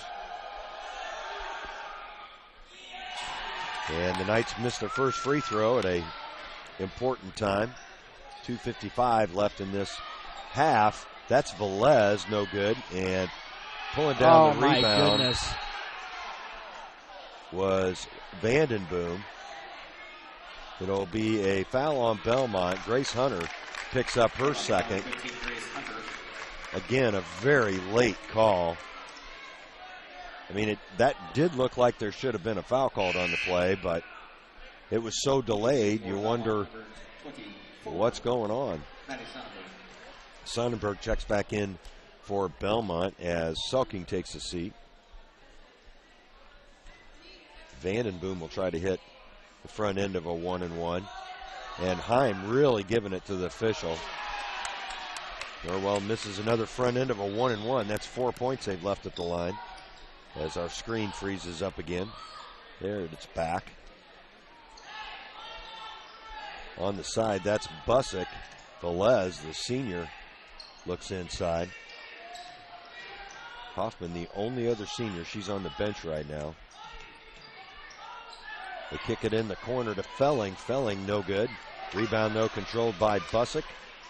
And the Knights missed their first free throw at a important time. 2:55 left in this half. That's Velez, no good. And pulling down the rebound was Vandenboom. It'll be a foul on Bellmont. Grace Hunter picks up her second. Again, a very late call. I mean, that did look like there should have been a foul called on the play, but it was so delayed, you wonder what's going on. Sonnenberg checks back in for Bellmont as Selking takes a seat. Vandenboom will try to hit the front end of a 1-and-1. And Heim really giving it to the official. Norwell misses another front end of a 1-and-1. That's 4 points they've left at the line. As our screen freezes up again. There, it's back. On the side, that's Busick. Velez, the senior, looks inside. Hoffman, the only other senior. She's on the bench right now. They kick it in the corner to Felling. Felling, no good. Rebound, though, controlled by Busick.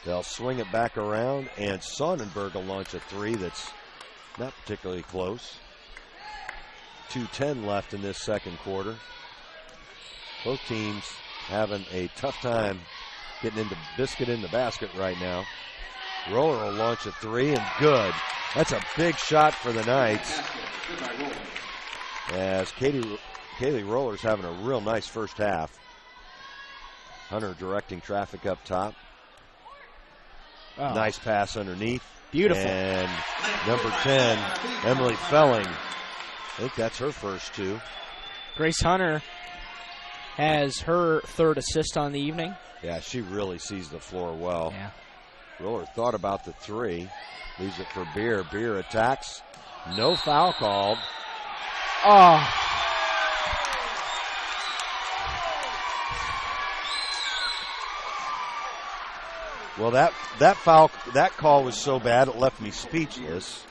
They'll swing it back around, and Sonnenberg will launch a 3 that's not particularly close. 2:10 left in this second quarter. Both teams having a tough time getting into biscuit in the basket right now. Roller will launch a 3, and good. That's a big shot for the Knights. As Kaylee Roller's having a real nice first half. Hunter directing traffic up top. Oh. Nice pass underneath. Beautiful. And number 10, Emily Felling. I think that's her first 2. Grace Hunter has her 3rd assist on the evening. Yeah, she really sees the floor well. Yeah. Roller thought about the 3. Leaves it for Beer. Beer attacks. No foul called. Oh. Well, that call was so bad it left me speechless.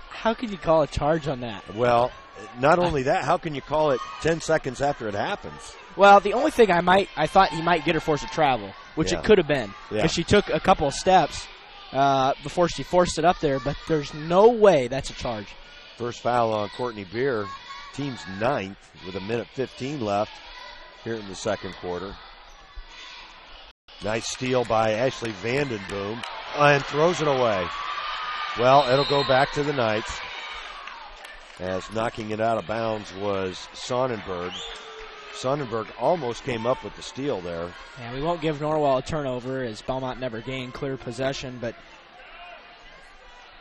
How can you call a charge on that? Well, not only that, how can you call it 10 seconds after it happens? Well, the only thing I thought he might get her forced to travel, which it could have been, because she took a couple of steps before she forced it up there, but there's no way that's a charge. First foul on Courtney Beer, team's 9th with 1:15 left here in the second quarter. Nice steal by Ashley Vandenboom, and throws it away. Well, it'll go back to the Knights, as knocking it out of bounds was Sonnenberg. Sonnenberg almost came up with the steal there. Yeah, we won't give Norwell a turnover, as Bellmont never gained clear possession, but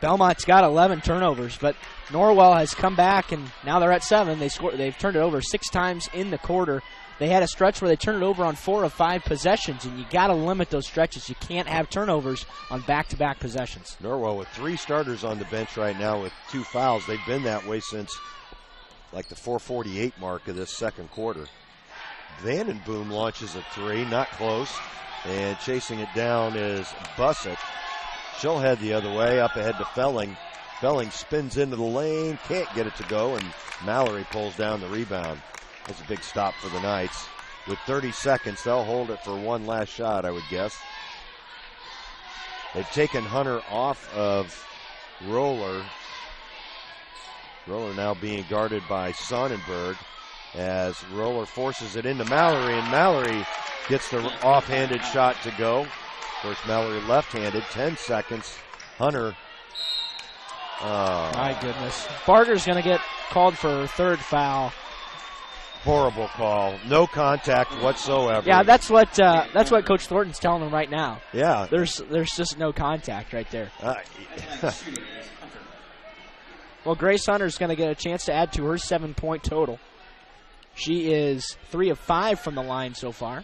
Bellmont's got 11 turnovers, but Norwell has come back, and now they're at 7. They've turned it over 6 times in the quarter. They had a stretch where they turned it over on 4 of 5 possessions, and you got to limit those stretches. You can't have turnovers on back-to-back possessions. Norwell with 3 starters on the bench right now with 2 fouls. They've been that way since like the 4:48 mark of this second quarter. Vandenboom launches a 3, not close, and chasing it down is Bussett. She'll head the other way, up ahead to Felling. Felling spins into the lane, can't get it to go, and Mallory pulls down the rebound. That's a big stop for the Knights. With 30 seconds, they'll hold it for one last shot, I would guess. They've taken Hunter off of Roller. Roller now being guarded by Sonnenberg as Roller forces it into Mallory, and Mallory gets the offhanded shot to go. Of course, Mallory left-handed, 10 seconds. Hunter. My goodness. Barger's going to get called for a 3rd foul. Horrible call. No contact whatsoever. Yeah, that's what Coach Thornton's telling them right now. Yeah. There's just no contact right there. Well, Grace Hunter's going to get a chance to add to her 7-point total. She is 3 of 5 from the line so far.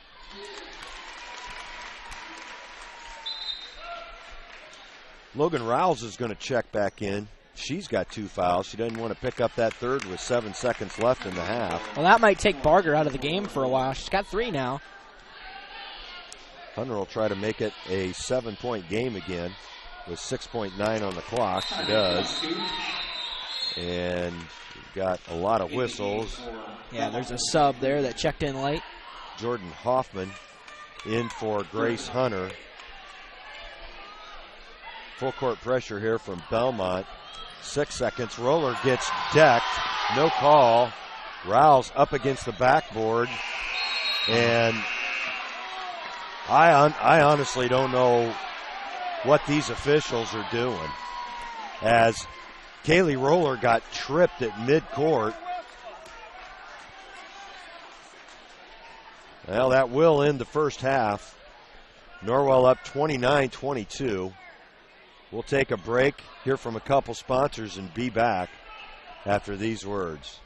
Logan Rouse is going to check back in. She's got 2 fouls. She doesn't want to pick up that 3rd with 7 seconds left in the half. Well, that might take Barger out of the game for a while. She's got 3 now. Hunter will try to make it a 7-point game again with 6.9 on the clock. She does. And we've got a lot of whistles. Yeah, there's a sub there that checked in late. Jordan Hoffman in for Grace Hunter. Full court pressure here from Bellmont. 6 seconds. Roller gets decked. No call. Rouse up against the backboard. And I honestly don't know what these officials are doing, as Kaylee Roller got tripped at midcourt. Well, that will end the first half. Norwell up 29-22. We'll take a break, hear from a couple sponsors, and be back after these words.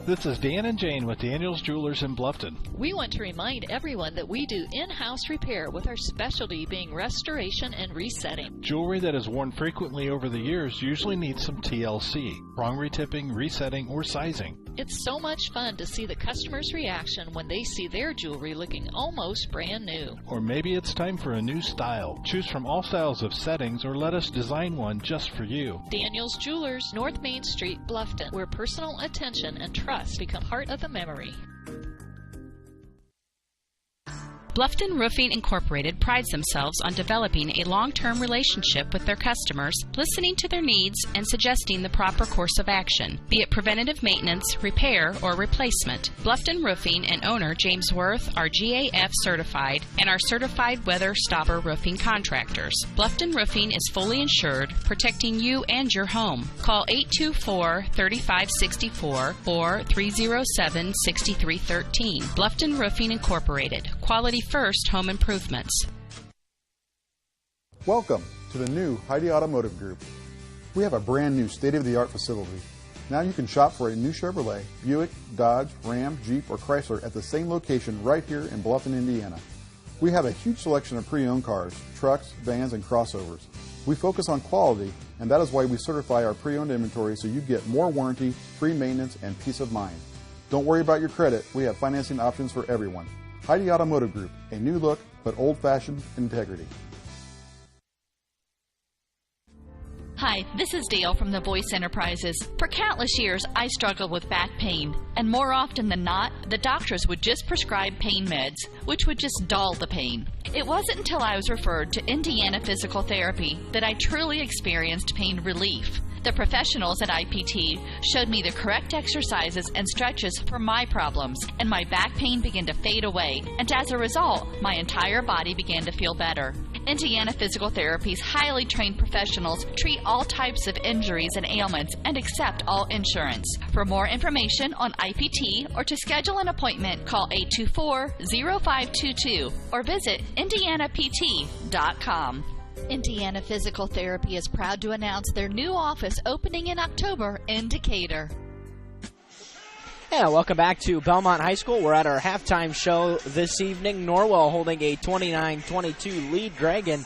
This is Dan and Jane with Daniels Jewelers in Bluffton. We want to remind everyone that we do in-house repair, with our specialty being restoration and resetting. Jewelry that is worn frequently over the years usually needs some TLC, prong retipping, resetting, or sizing. It's so much fun to see the customer's reaction when they see their jewelry looking almost brand new. Or maybe it's time for a new style. Choose from all styles of settings or let us design one just for you. Daniels Jewelers, North Main Street, Bluffton, where personal attention and trust become part of the memory. Bluffton Roofing Incorporated prides themselves on developing a long-term relationship with their customers, listening to their needs and suggesting the proper course of action, be it preventative maintenance, repair, or replacement. Bluffton Roofing and owner James Worth are GAF certified and are certified weather stopper roofing contractors. Bluffton Roofing is fully insured, protecting you and your home. Call 824-3564 or 307-6313. Bluffton Roofing Incorporated. Quality first home improvements. Welcome to the new Heidi Automotive Group. We have a brand new state-of-the-art facility. Now you can shop for a new Chevrolet, Buick, Dodge, Ram, Jeep, or Chrysler at the same location right here in Bluffton, Indiana. We have a huge selection of pre-owned cars, trucks, vans, and crossovers. We focus on quality, and that is why we certify our pre-owned inventory so you get more warranty, free maintenance, and peace of mind. Don't worry about your credit. We have financing options for everyone. Heidi Automotive Group, a new look, but old-fashioned integrity. Hi, this is Dale from the Voice Enterprises. For countless years, I struggled with back pain, and more often than not, the doctors would just prescribe pain meds, which would just dull the pain. It wasn't until I was referred to Indiana Physical Therapy that I truly experienced pain relief. The professionals at IPT showed me the correct exercises and stretches for my problems, and my back pain began to fade away, and as a result, my entire body began to feel better. Indiana Physical Therapy's highly trained professionals treat all types of injuries and ailments and accept all insurance. For more information on IPT or to schedule an appointment, call 824-0522 or visit indianapt.com. Indiana Physical Therapy is proud to announce their new office opening in October in Decatur. Yeah, welcome back to Bellmont High School. We're at our halftime show this evening. Norwell holding a 29-22 lead, Greg, and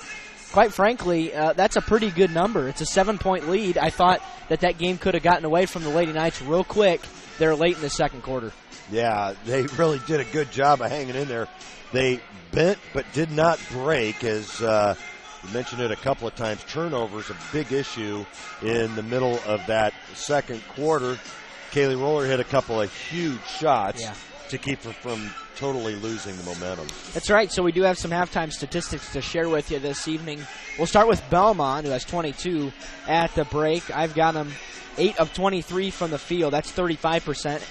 quite frankly, that's a pretty good number. It's a 7-point lead. I thought that game could have gotten away from the Lady Knights real quick there late in the second quarter. Yeah, they really did a good job of hanging in there. They bent but did not break, as you mentioned it a couple of times. Turnovers a big issue in the middle of that second quarter. Kaylee Roller hit a couple of huge shots to keep her from totally losing the momentum. That's right. So we do have some halftime statistics to share with you this evening. We'll start with Bellmont, who has 22 at the break. I've got them 8 of 23 from the field. That's 35%.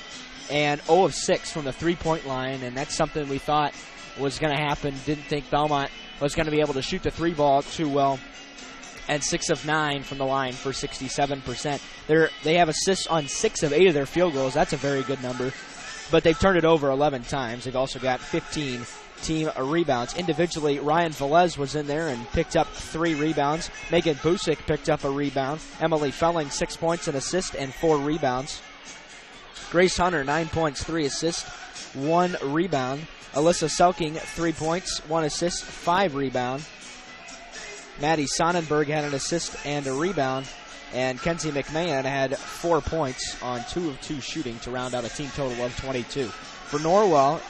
And 0 of 6 from the three-point line, and that's something we thought was going to happen. Didn't think Bellmont was going to be able to shoot the three ball too well. And 6 of 9 from the line for 67%. They have assists on 6 of 8 of their field goals. That's a very good number. But they've turned it over 11 times. They've also got 15 team rebounds. Individually, Ryan Velez was in there and picked up 3 rebounds. Megan Busick picked up a rebound. Emily Felling, 6 points, an assist, and 4 rebounds. Grace Hunter, 9 points, 3 assists, 1 rebound. Alyssa Selking, 3 points, 1 assist, 5 rebound. Maddie Sonnenberg had an assist and a rebound. And Kenzie McMahon had 4 points on 2 of 2 shooting to round out a team total of 22. For Norwell,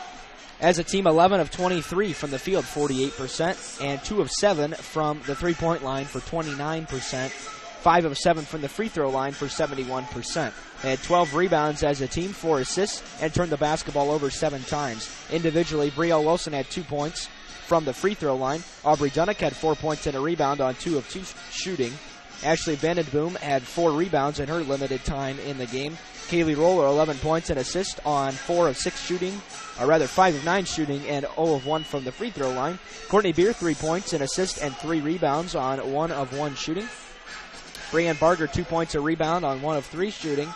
as a team, 11 of 23 from the field, 48%, and 2 of 7 from the three-point line for 29%. 5 of 7 from the free throw line for 71%. They had 12 rebounds as a team, 4 assists, and turned the basketball over 7 times. Individually, Brielle Wilson had 2 points from the free throw line. Aubrey Dunnick had 4 points and a rebound on 2 of 2 shooting. Ashley Vandenboom had 4 rebounds in her limited time in the game. Kaylee Roller, 11 points and assist on 4 of 6 shooting, or rather 5 of 9 shooting, and 0 of 1 from the free throw line. Courtney Beer, 3 points, an assist, and 3 rebounds on 1 of 1 shooting. Brianne Barger, 2 points, a rebound on 1 of 3 shooting.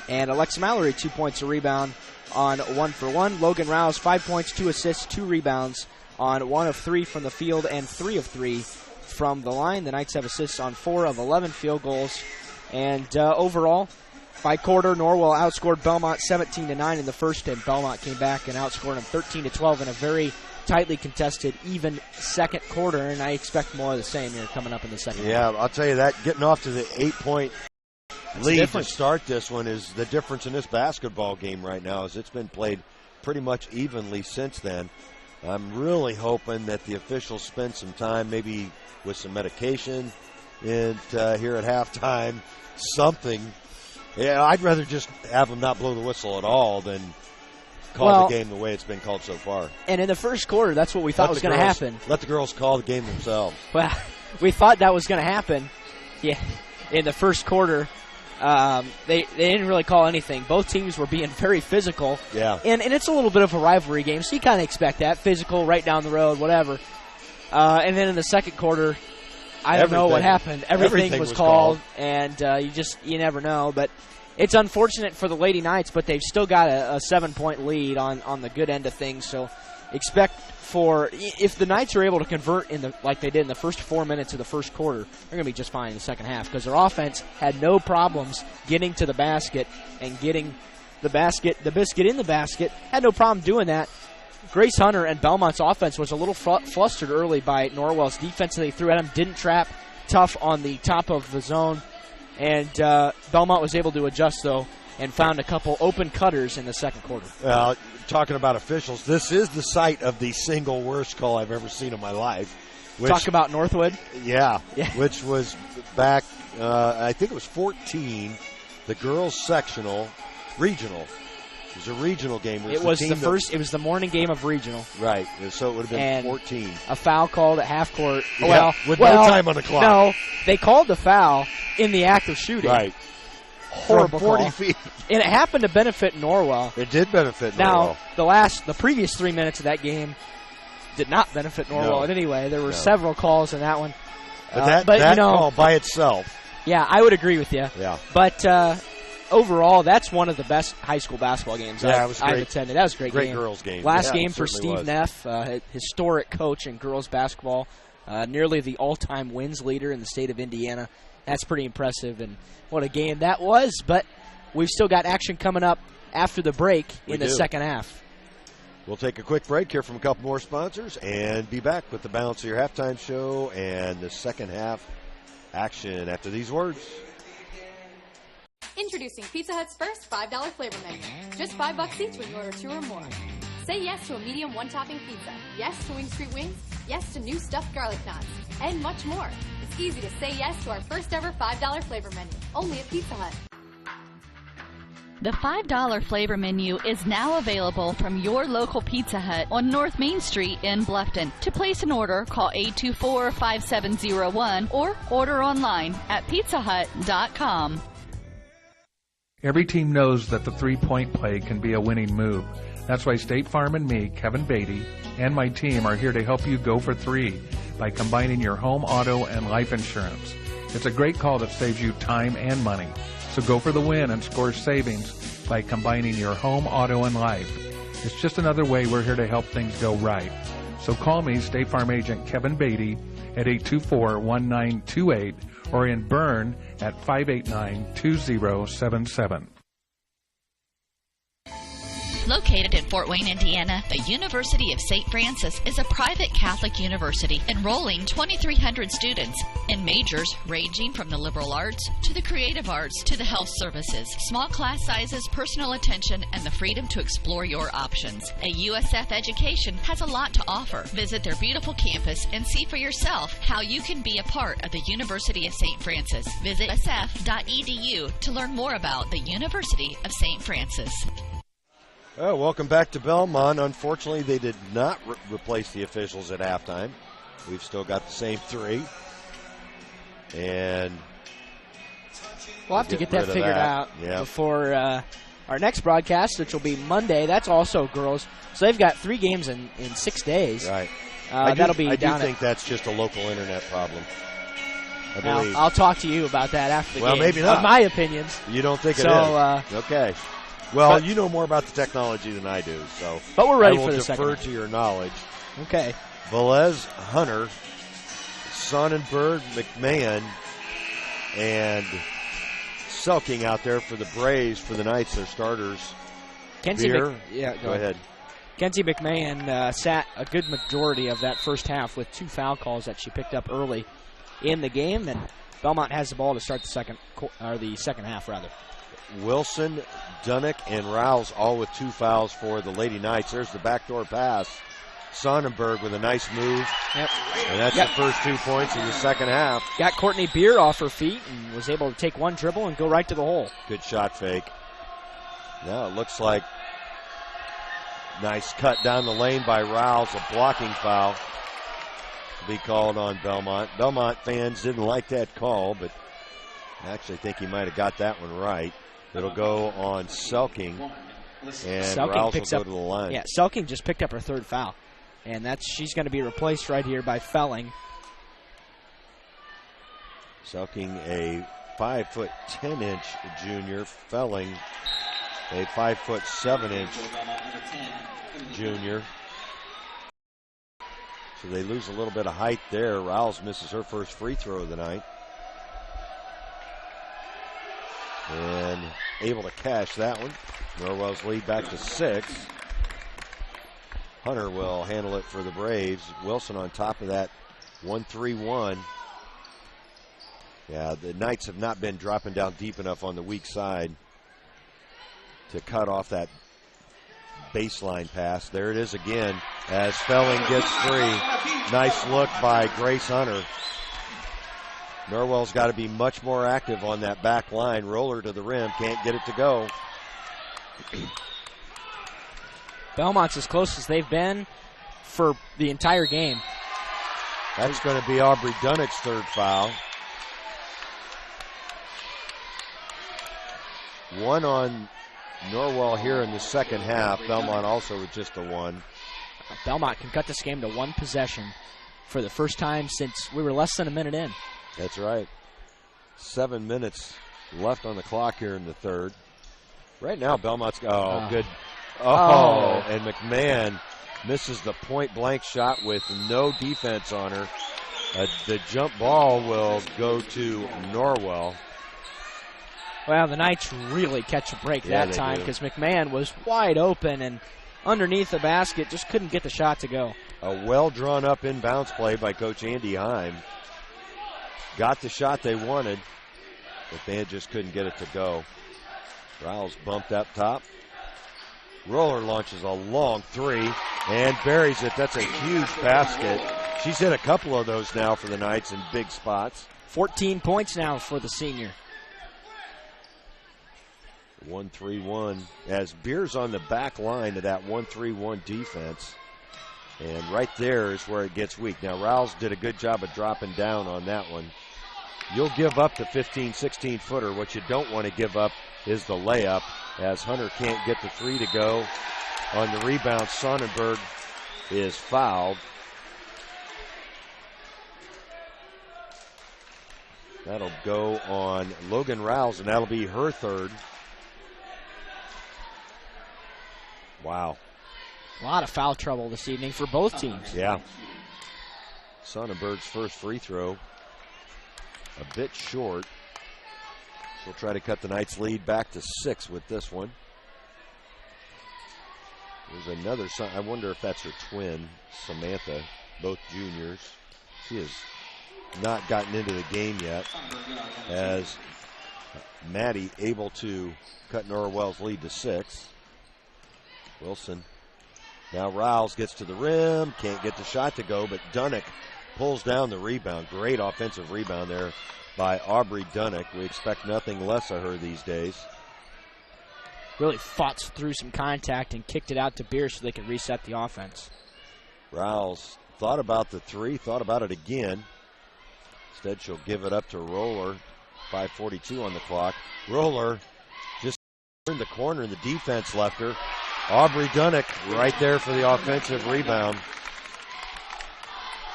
And Alexa Mallory, 2 points, a rebound on 1 for 1. Logan Rouse, 5 points, 2 assists, 2 rebounds on 1 of 3 from the field and 3 of 3 from the line. The Knights have assists on 4 of 11 field goals. And overall, by quarter, Norwell outscored Bellmont 17-9 in the first, and Bellmont came back and outscored them 13-12 in a very tightly contested, even second quarter, and I expect more of the same here coming up in the second half. I'll tell you that, getting off to the 8-point lead to start this one is the difference in this basketball game right now, as it's been played pretty much evenly since then. I'm really hoping that the officials spend some time, maybe with some medication here at halftime, something. Yeah, I'd rather just have them not blow the whistle at all than call the game the way it's been called so far. And in the first quarter, that's what we thought was going to happen. Let the girls call the game themselves. Well, we thought that was going to happen. Yeah, in the first quarter, they didn't really call anything. Both teams were being very physical. Yeah. And it's a little bit of a rivalry game, so you kind of expect that. Physical, right down the road, whatever. And then in the second quarter, I don't know what happened. Everything was called, and you never know. But it's unfortunate for the Lady Knights, but they've still got a 7-point lead on the good end of things. So expect if the Knights are able to convert like they did in the first 4 minutes of the first quarter, they're going to be just fine in the second half because their offense had no problems getting to the basket and getting the biscuit in the basket. Had no problem doing that. Grace Hunter and Bellmont's offense was a little flustered early by Norwell's defense that they threw at him. Didn't trap tough on the top of the zone. And Bellmont was able to adjust, though, and found a couple open cutters in the second quarter. Well, talking about officials, this is the site of the single worst call I've ever seen in my life. Talk about Northwood? Yeah, which was back, I think it was 14, the girls' sectional, regional. It was a regional game. It was the morning game of regional. Right, so it would have been 14. A foul called at half court. Yeah, with no time on the clock. No, they called the foul in the act of shooting. Right. Horrible from 40 call. feet. And it happened to benefit Norwell. It did benefit Norwell. Now, the previous 3 minutes of that game did not benefit Norwell in any way. There were several calls in that one. But that call by itself. Yeah, I would agree with you. Yeah. But overall, that's one of the best high school basketball games I've attended. That was a great girls game. Last game for Steve Neff, historic coach in girls basketball. nearly the all-time wins leader in the state of Indiana. That's pretty impressive, and what a game that was. But we've still got action coming up after the break in the second half. We'll take a quick break here from a couple more sponsors and be back with the balance of your halftime show and the second half action after these words. Introducing Pizza Hut's first $5 flavor menu. Just $5 each when you order 2 or more. Say yes to a medium one-topping pizza. Yes to Wing Street Wings. Yes to new stuffed garlic knots. And much more. It's easy to say yes to our first ever $5 flavor menu. Only at Pizza Hut. The $5 flavor menu is now available from your local Pizza Hut on North Main Street in Bluffton. To place an order, call 824-5701 or order online at pizzahut.com. Every team knows that the three-point play can be a winning move. That's why State Farm and me, Kevin Beatty, and my team are here to help you go for three by combining your home, auto, and life insurance. It's a great call that saves you time and money. So go for the win and score savings by combining your home, auto, and life. It's just another way we're here to help things go right. So call me, State Farm Agent Kevin Beatty, at 824-1928 or in Bern at 589-2077. Located in Fort Wayne, Indiana, the University of St. Francis is a private Catholic university enrolling 2,300 students in majors ranging from the liberal arts to the creative arts to the health services. Small class sizes, personal attention, and the freedom to explore your options. A USF education has a lot to offer. Visit their beautiful campus and see for yourself how you can be a part of the University of St. Francis. Visit usf.edu to learn more about the University of St. Francis. Oh, welcome back to Bellmont. Unfortunately, they did not replace the officials at halftime. We've still got the same three. And we'll have to get that figured out before our next broadcast, which will be Monday. That's also girls. So they've got 3 games in 6 days. Right. I do think that's just a local internet problem. I'll talk to you about that after the game. Well, maybe not. My opinions. You don't think it is? Okay. Well, you know more about the technology than I do, so. But we're ready for the second. I will defer to your knowledge. Okay. Velez, Hunter, Sonnenberg, McMahon, and Selking out there for the Braves for the Knights, their starters. Go ahead. Kenzie McMahon sat a good majority of that first half with 2 foul calls that she picked up early in the game, and Bellmont has the ball to start the second half. Wilson, Dunnick, and Rouse all with 2 fouls for the Lady Knights. There's the backdoor pass. Sonnenberg with a nice move. Yep. And that's the first 2 points in the second half. Got Courtney Beer off her feet and was able to take one dribble and go right to the hole. Good shot fake. Now it looks like nice cut down the lane by Rouse. A blocking foul to be called on Bellmont. Bellmont fans didn't like that call, but I actually think he might have got that one right. It'll go on Selking, and Selking Rouse will go to the line. Yeah, Selking just picked up her 3rd foul, and she's going to be replaced right here by Felling. Selking, a 5'10" junior. Felling, a 5'7" junior. So they lose a little bit of height there. Rouse misses her first free throw of the night. And able to cash that one. Norwell's lead back to 6. Hunter will handle it for the Braves. Wilson on top of that, 1-3-1. Yeah, the Knights have not been dropping down deep enough on the weak side to cut off that baseline pass. There it is again as Felling gets free. Nice look by Grace Hunter. Norwell's got to be much more active on that back line. Roller to the rim. Can't get it to go. Bellmont's as close as they've been for the entire game. That's going to be Aubrey Dunnick's 3rd foul. 1 on Norwell here in the second half. Bellmont also with just a 1. Bellmont can cut this game to 1 possession for the first time since we were less than a minute in. That's right. 7 minutes left on the clock here in the 3rd. Right now, Bellmont's good. And McMahon misses the point-blank shot with no defense on her. The jump ball will go to Norwell. Well, the Knights really catch a break that time because McMahon was wide open and underneath the basket, just couldn't get the shot to go. A well-drawn-up inbounds play by Coach Andy Heim. Got the shot they wanted, but they just couldn't get it to go. Rouse bumped up top. Roller launches a long three and buries it. That's a huge basket. She's hit a couple of those now for the Knights in big spots. 14 points now for the senior. 1-3-1 as Beer's on the back line of that 1-3-1 defense. And right there is where it gets weak. Now, Rouse did a good job of dropping down on that one. You'll give up the 15, 16-footer. What you don't want to give up is the layup, as Hunter can't get the three to go. On the rebound, Sonnenberg is fouled. That'll go on Logan Rouse, and that'll be her third. Wow. A lot of foul trouble this evening for both teams. Yeah. Sonnenberg's first free throw a bit short. She'll try to cut the Knights' lead back to 6 with this one. There's another, I wonder if that's her twin, Samantha, both juniors. She has not gotten into the game yet, as Maddie able to cut Norwell's lead to 6. Wilson. Now Rouse gets to the rim, can't get the shot to go, but Dunnick pulls down the rebound. Great offensive rebound there by Aubrey Dunnick. We expect nothing less of her these days. Really fought through some contact and kicked it out to Beer so they could reset the offense. Rouse thought about the three, thought about it again. Instead, she'll give it up to Roller. 5:42 on the clock. Roller just turned the corner and the defense left her. Aubrey Dunnick right there for the offensive rebound.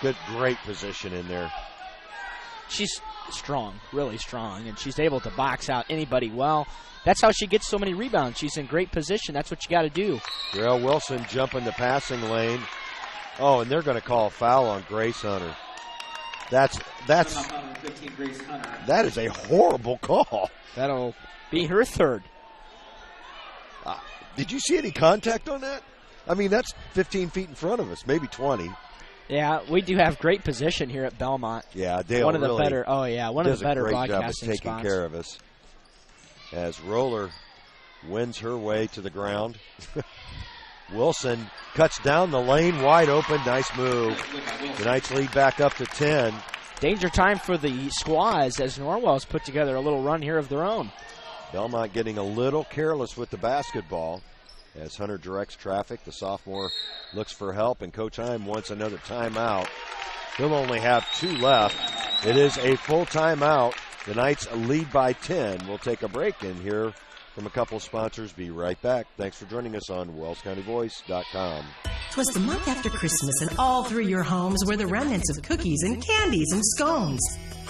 Good, great position in there. She's strong, really strong, and she's able to box out anybody well. That's how she gets so many rebounds. She's in great position. That's what you got to do. Darrell Wilson jumping the passing lane. Oh, and they're going to call a foul on Grace Hunter. That is a horrible call. That'll be her third. Did you see any contact on that? I mean, that's 15 feet in front of us, maybe 20. Yeah, we do have great position here at Bellmont. Yeah, Dale one of the really better. Oh yeah, one of the better does broadcasting a great job of taking care of us. As Roller wins her way to the ground. Wilson cuts down the lane, wide open. Nice move. The Knights lead back up to 10. Danger time for the Squaws as Norwell's put together a little run here of their own. Bellmont getting a little careless with the basketball as Hunter directs traffic. The sophomore looks for help, and Coach Heim wants another timeout. He'll only have 2 left. It is a full timeout. The Knights lead by 10. We'll take a break and hear from a couple of sponsors. Be right back. Thanks for joining us on WellsCountyVoice.com. 'Twas the month after Christmas, and all through your homes were the remnants of cookies and candies and scones.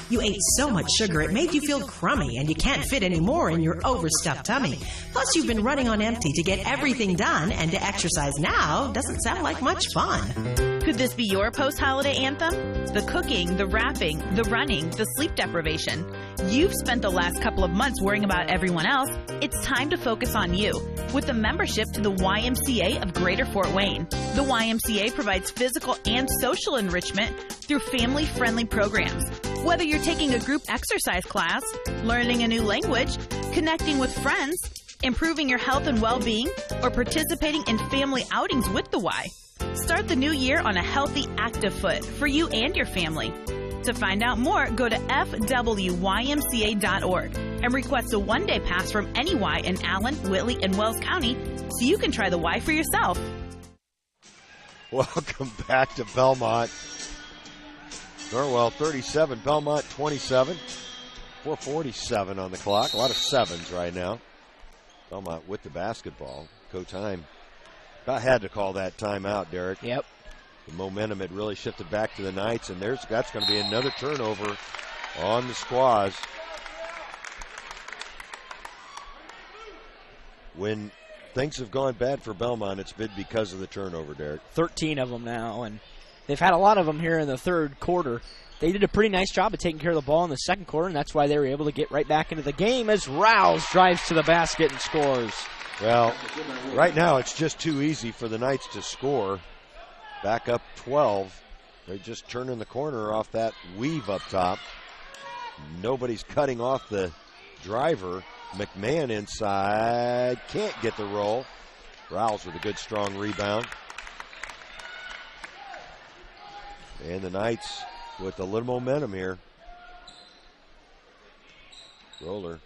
You ate so much sugar it made you feel crummy, and you can't fit any more in your overstuffed tummy. Plus, you've been running on empty to get everything done, and to exercise now doesn't sound like much fun. Could this be your post-holiday anthem? The cooking, the wrapping, the running, the sleep deprivation. You've spent the last couple of months worrying about everyone else. It's time to focus on you. With a membership to the YMCA of Greater Fort Wayne. The YMCA provides physical and social enrichment through family-friendly programs. Whether you're taking a group exercise class, learning a new language, connecting with friends, improving your health and well-being, or participating in family outings with the Y. Start the new year on a healthy, active foot for you and your family. To find out more, go to fwymca.org and request a one-day pass from any Y in Allen, Whitley, and Wells County so you can try the Y for yourself. Welcome back to Bellmont. Norwell 37, Bellmont 27. 4:47 on the clock. A lot of sevens right now. Bellmont with the basketball. Coach Heim about had to call that timeout, Derek. Yep. The momentum had really shifted back to the Knights, and that's going to be another turnover on the Squaws. When things have gone bad for Bellmont, it's been because of the turnover, Derek. 13 of them now, and they've had a lot of them here in the third quarter. they did a pretty nice job of taking care of the ball in the second quarter, and that's why they were able to get right back into the game as Rouse drives to the basket and scores. Well, right now it's just too easy for the Knights to score. Back up 12. They're just turning the corner off that weave up top. Nobody's cutting off the driver. McMahon inside. Can't get the roll. Rouse with a good, strong rebound. And the Knights with a little momentum here. Roller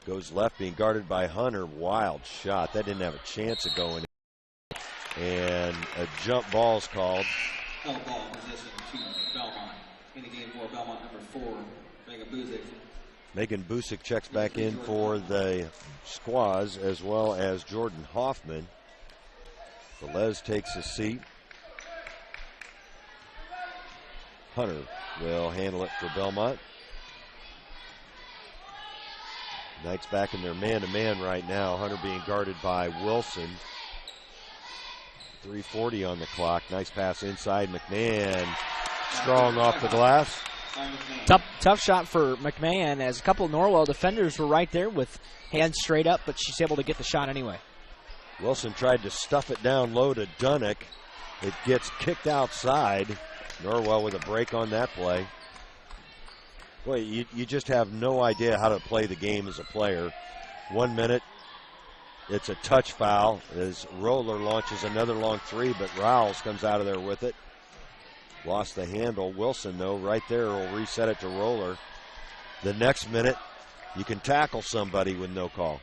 goes left, being guarded by Hunter. Wild shot. That didn't have a chance of going in. And a jump ball's called. Ball position to Bellmont. In the game for Bellmont, number 4, Megan Busick. Megan Busick checks back in for the Squaws, as well as Jordan Hoffman. Velez takes a seat. Hunter will handle it for Bellmont. Knights back in their man-to-man right now. Hunter being guarded by Wilson. 3:40 on the clock. Nice pass inside. McMahon strong off the glass. Tough shot for McMahon, as a couple of Norwell defenders were right there with hands straight up, but she's able to get the shot anyway. Wilson tried to stuff it down low to Dunnick. It gets kicked outside. Norwell with a break on that play. Boy, you just have no idea how to play the game as a player. 1 minute, it's a touch foul as Roller launches another long three, but Rouse comes out of there with it. Lost the handle. Wilson, though, right there will reset it to Roller. The next minute, you can tackle somebody with no call.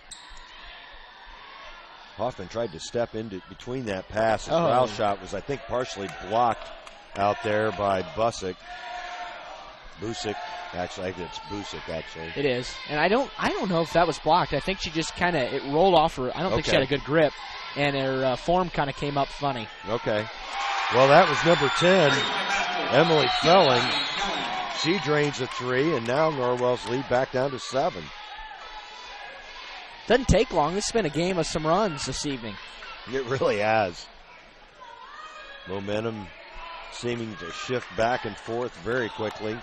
Hoffman tried to step into between that pass. His foul shot was, I think, partially blocked out there by Busick. Actually, I think it's Busick, actually. It is. And I don't know if that was blocked. I think she just it rolled off her. I don't think she had a good grip, and her form kind of came up funny. Okay. Well, that was number 10, Emily Felling. She drains a three, and now Norwell's lead back down to 7. Doesn't take long. This has been a game of some runs this evening. It really has. Momentum seeming to shift back and forth very quickly.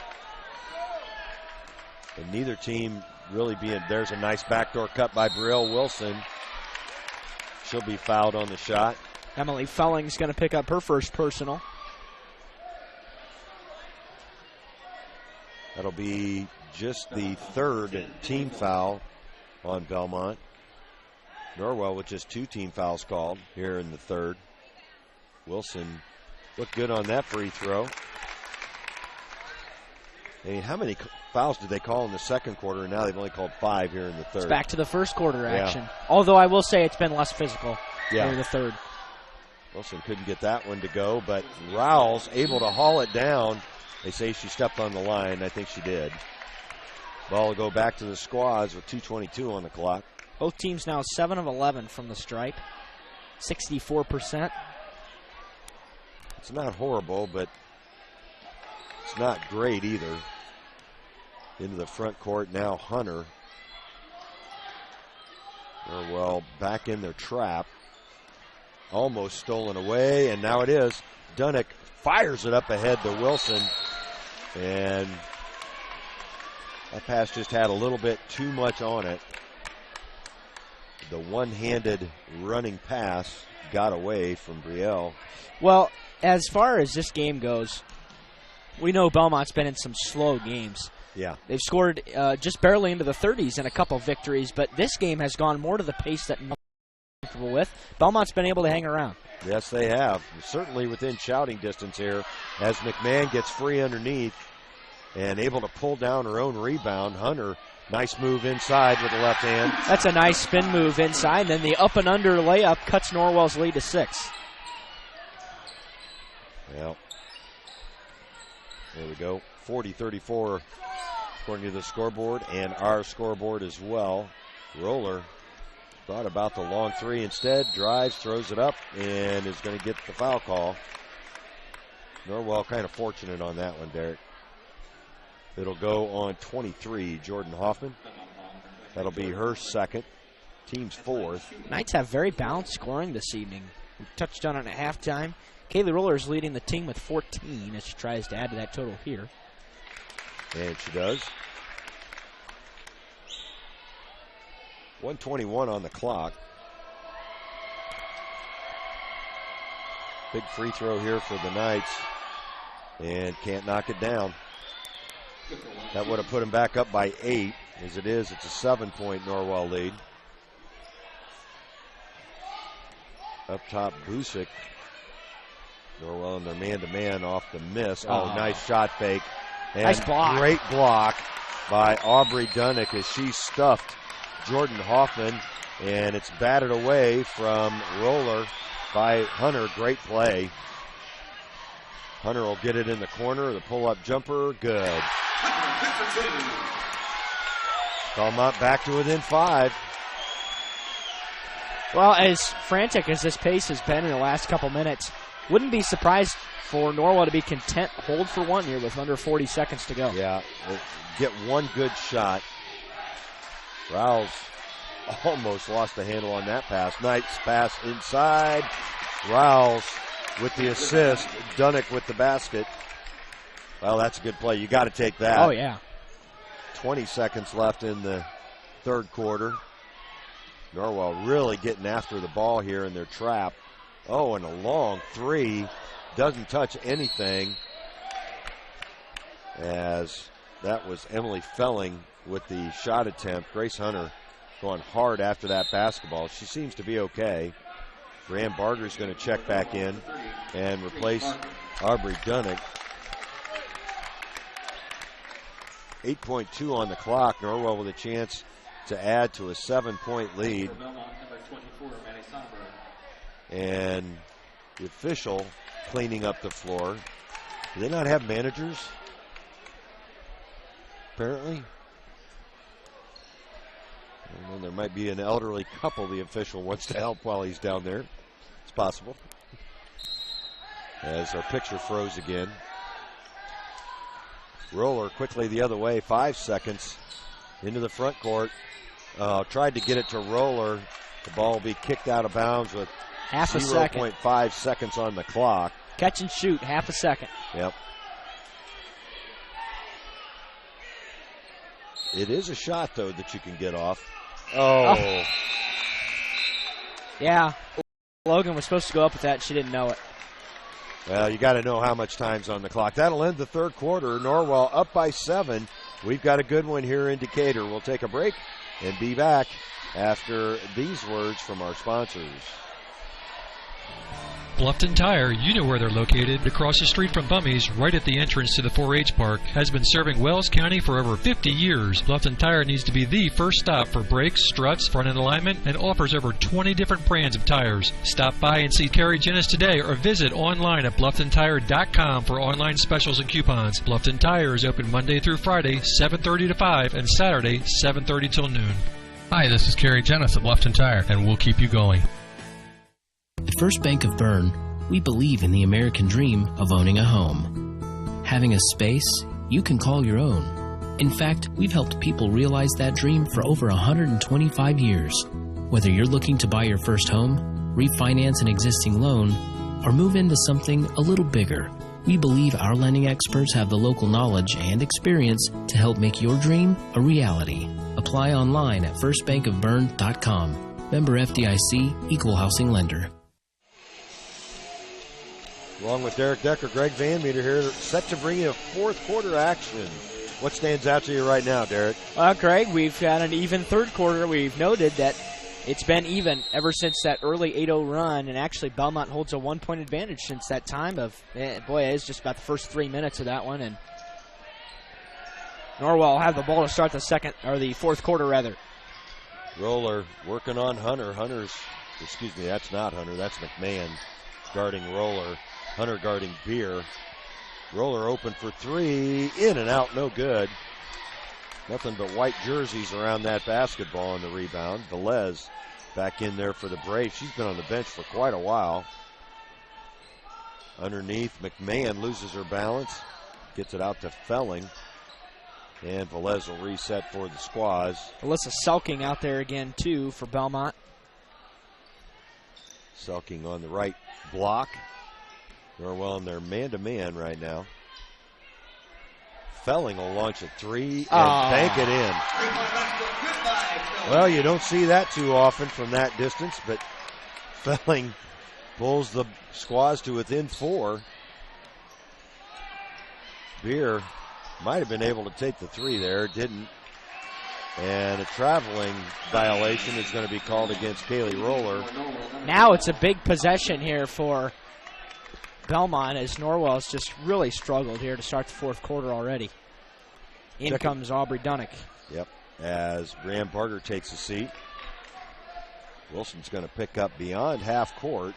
And neither team really being. There's a nice backdoor cut by Brielle Wilson. She'll be fouled on the shot. Emily Felling's going to pick up her first personal. That'll be just the third team foul on Bellmont. Norwell with just 2 team fouls called here in the third. Wilson looked good on that free throw. I mean, how many fouls did they call in the second quarter? And now they've only called 5 here in the third. It's back to the first quarter action. Yeah. Although I will say it's been less physical here in the third. Wilson couldn't get that one to go, but Rouse able to haul it down. They say she stepped on the line. I think she did. Ball will go back to the Squaws with 2:22 on the clock. Both teams now 7 of 11 from the stripe. 64%. It's not horrible, but it's not great either. Into the front court now, Hunter. Norwell back in their trap. Almost stolen away, and now it is. Dunnick fires it up ahead to Wilson, and that pass just had a little bit too much on it. The one-handed running pass got away from Brielle. Well, as far as this game goes, we know Belmont's been in some slow games. Yeah. They've scored just barely into the 30s in a couple victories, but this game has gone more to the pace that I'm comfortable with. Belmont's been able to hang around. Yes, they have. Certainly within shouting distance here as McMahon gets free underneath and able to pull down her own rebound. Hunter, nice move inside with the left hand. That's a nice spin move inside. Then the up and under layup cuts Norwell's lead to 6. Well, there we go. 40-34 according to the scoreboard and our scoreboard as well. Roller thought about the long three instead, drives, throws it up, and is going to get the foul call. Norwell kind of fortunate on that one, Derek. It'll go on 23, Jordan Hoffman. That'll be her second, team's fourth. Knights have very balanced scoring this evening. We touched on it at halftime. Kaylee Roller is leading the team with 14 as she tries to add to that total here. And she does. 1:21 on the clock. Big free throw here for the Knights. And can't knock it down. That would have put them back up by 8. As it is, it's a 7-point Norwell lead. Up top, Busick. Norwell in their man-to-man off the miss. Oh, nice shot fake. And nice block. Great block by Aubrey Dunnick as she stuffed Jordan Hoffman. And it's batted away from Roller by Hunter. Great play. Hunter will get it in the corner. The pull-up jumper, good. Bellmont back to within 5. Well, as frantic as this pace has been in the last couple minutes, wouldn't be surprised for Norwell to be content, hold for one here with under 40 seconds to go. Yeah, get one good shot. Rouse almost lost the handle on that pass. Nice pass inside. Rouse with the assist. Dunnick with the basket. Well, that's a good play. You got to take that. Oh, yeah. 20 seconds left in the third quarter. Norwell really getting after the ball here in their trap. Oh, and a long three. Doesn't touch anything. As that was Emily Felling with the shot attempt. Grace Hunter going hard after that basketball. She seems to be okay. Graham Barger's going to check back in and replace Aubrey Dunnick. 8.2 on the clock. Norwell with a chance to add to a 7-point lead. And the official cleaning up the floor. Do they not have managers? Apparently. Well, there might be an elderly couple the official wants to help while he's down there. It's possible. As our picture froze again. Roller quickly the other way, 5 seconds into the front court. Tried to get it to Roller. The ball will be kicked out of bounds with half a second. 0.5 seconds on the clock. Catch and shoot, half a second. Yep. It is a shot, though, that you can get off. Oh. Yeah. Logan was supposed to go up with that. She didn't know it. Well, you got to know how much time's on the clock. That'll end the third quarter. Norwell up by 7. We've got a good one here in Decatur. We'll take a break and be back after these words from our sponsors. Bluffton Tire, you know where they're located. Across the street from Bummy's, right at the entrance to the 4-H Park, has been serving Wells County for over 50 years. Bluffton Tire needs to be the first stop for brakes, struts, front-end alignment, and offers over 20 different brands of tires. Stop by and see Carrie Jennis today or visit online at BlufftonTire.com for online specials and coupons. Bluffton Tire is open Monday through Friday, 7:30 to 5, and Saturday, 7:30 till noon. Hi, this is Carrie Jennis at Bluffton Tire, and we'll keep you going. At First Bank of Bern, we believe in the American dream of owning a home. Having a space you can call your own. In fact, we've helped people realize that dream for over 125 years. Whether you're looking to buy your first home, refinance an existing loan, or move into something a little bigger, we believe our lending experts have the local knowledge and experience to help make your dream a reality. Apply online at firstbankofbern.com. Member FDIC, Equal Housing Lender. Along with Derek Decker, Greg Van Meter here, set to bring you a fourth quarter action. What stands out to you right now, Derek? Greg, we've got an even third quarter. We've noted that it's been even ever since that early 8-0 run, and actually Bellmont holds a 1-point advantage since that time of, it's just about the first 3 minutes of that one, and Norwell will have the ball to start the fourth quarter rather. Roller working on Hunter. That's not Hunter, that's McMahon guarding Roller. Hunter guarding Beer. Roller open for 3. In and out, no good. Nothing but white jerseys around that basketball on the rebound. Velez back in there for the Braves. She's been on the bench for quite a while. Underneath, McMahon loses her balance. Gets it out to Felling. And Velez will reset for the Squaws. Alyssa Selking out there again, too, for Bellmont. Selking on the right block. Norwell in their man-to-man right now. Felling will launch a three and bank it in. Well, you don't see that too often from that distance, but Felling pulls the Squaws to within 4. Beer might have been able to take the 3 there, didn't. And a traveling violation is going to be called against Kaylee Roller. Now it's a big possession here for Bellmont, as Norwell's just really struggled here to start the fourth quarter already. In comes Aubrey Dunnick. Yep, as Brianne Barger takes a seat. Wilson's going to pick up beyond half court.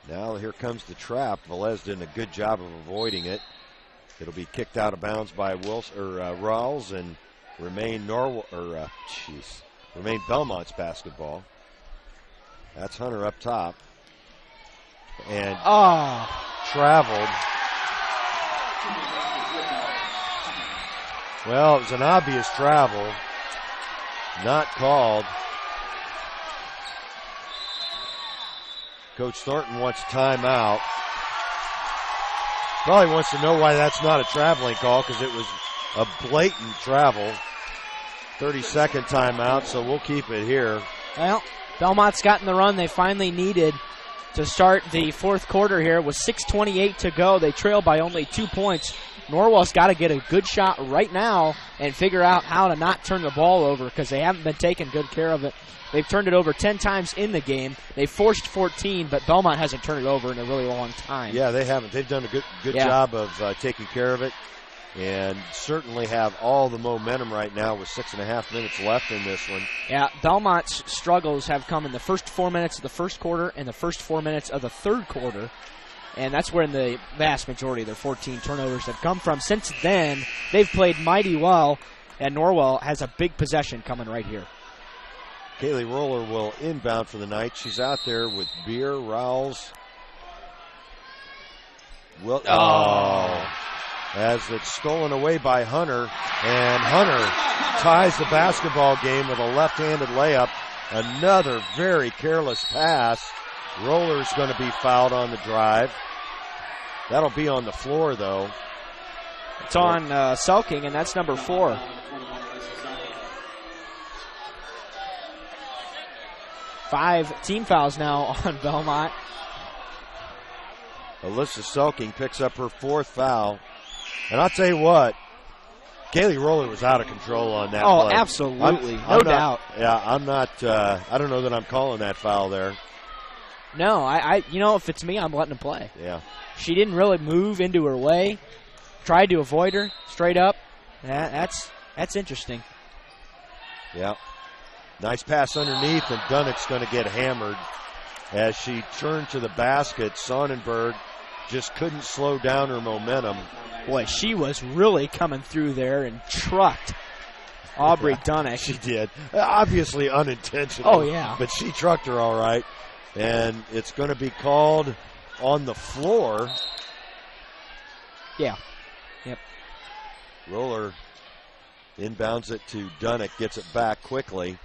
Now here comes the trap. Velez did a good job of avoiding it. It'll be kicked out of bounds by Rawls and remain Bellmont's basketball. That's Hunter up top. And traveled. Well, it was an obvious travel. Not called. Coach Thornton wants timeout. Probably wants to know why that's not a traveling call, because it was a blatant travel. 30-second timeout, so we'll keep it here. Well, Bellmont's gotten the run they finally needed to start the fourth quarter here. With 6:28 to go, they trail by only 2 points. Norwell's got to get a good shot right now and figure out how to not turn the ball over, because they haven't been taking good care of it. They've turned it over 10 times in the game. They forced 14, but Bellmont hasn't turned it over in a really long time. Yeah, they haven't. They've done a good job of taking care of it, and certainly have all the momentum right now with 6.5 minutes left in this one. Yeah, Belmont's struggles have come in the first 4 minutes of the first quarter and the first 4 minutes of the third quarter, and that's where the vast majority of their 14 turnovers have come from. Since then, they've played mighty well, and Norwell has a big possession coming right here. Kaylee Roller will inbound for the night. She's out there with Beer, Rowles. As it's stolen away by Hunter, and Hunter ties the basketball game with a left-handed layup. Another very careless pass. Roller's going to be fouled on the drive. That'll be on the floor, though. It's on Selking, and that's number 4. Five team fouls now on Bellmont. Alyssa Selking picks up her 4th foul. And I'll tell you what, Kaylee Roller was out of control on that play. Oh, absolutely. No doubt. I'm not, I don't know that I'm calling that foul there. No, if it's me, I'm letting him play. Yeah. She didn't really move into her way. Tried to avoid her straight up. That's interesting. Yeah. Nice pass underneath, and Dunnick's going to get hammered. As she turned to the basket, Sonnenberg just couldn't slow down her momentum. Boy, she was really coming through there and trucked Aubrey Dunnick. She did. Obviously unintentional. Oh, yeah. But she trucked her all right. And it's going to be called on the floor. Yeah. Yep. Roller inbounds it to Dunnick, gets it back quickly.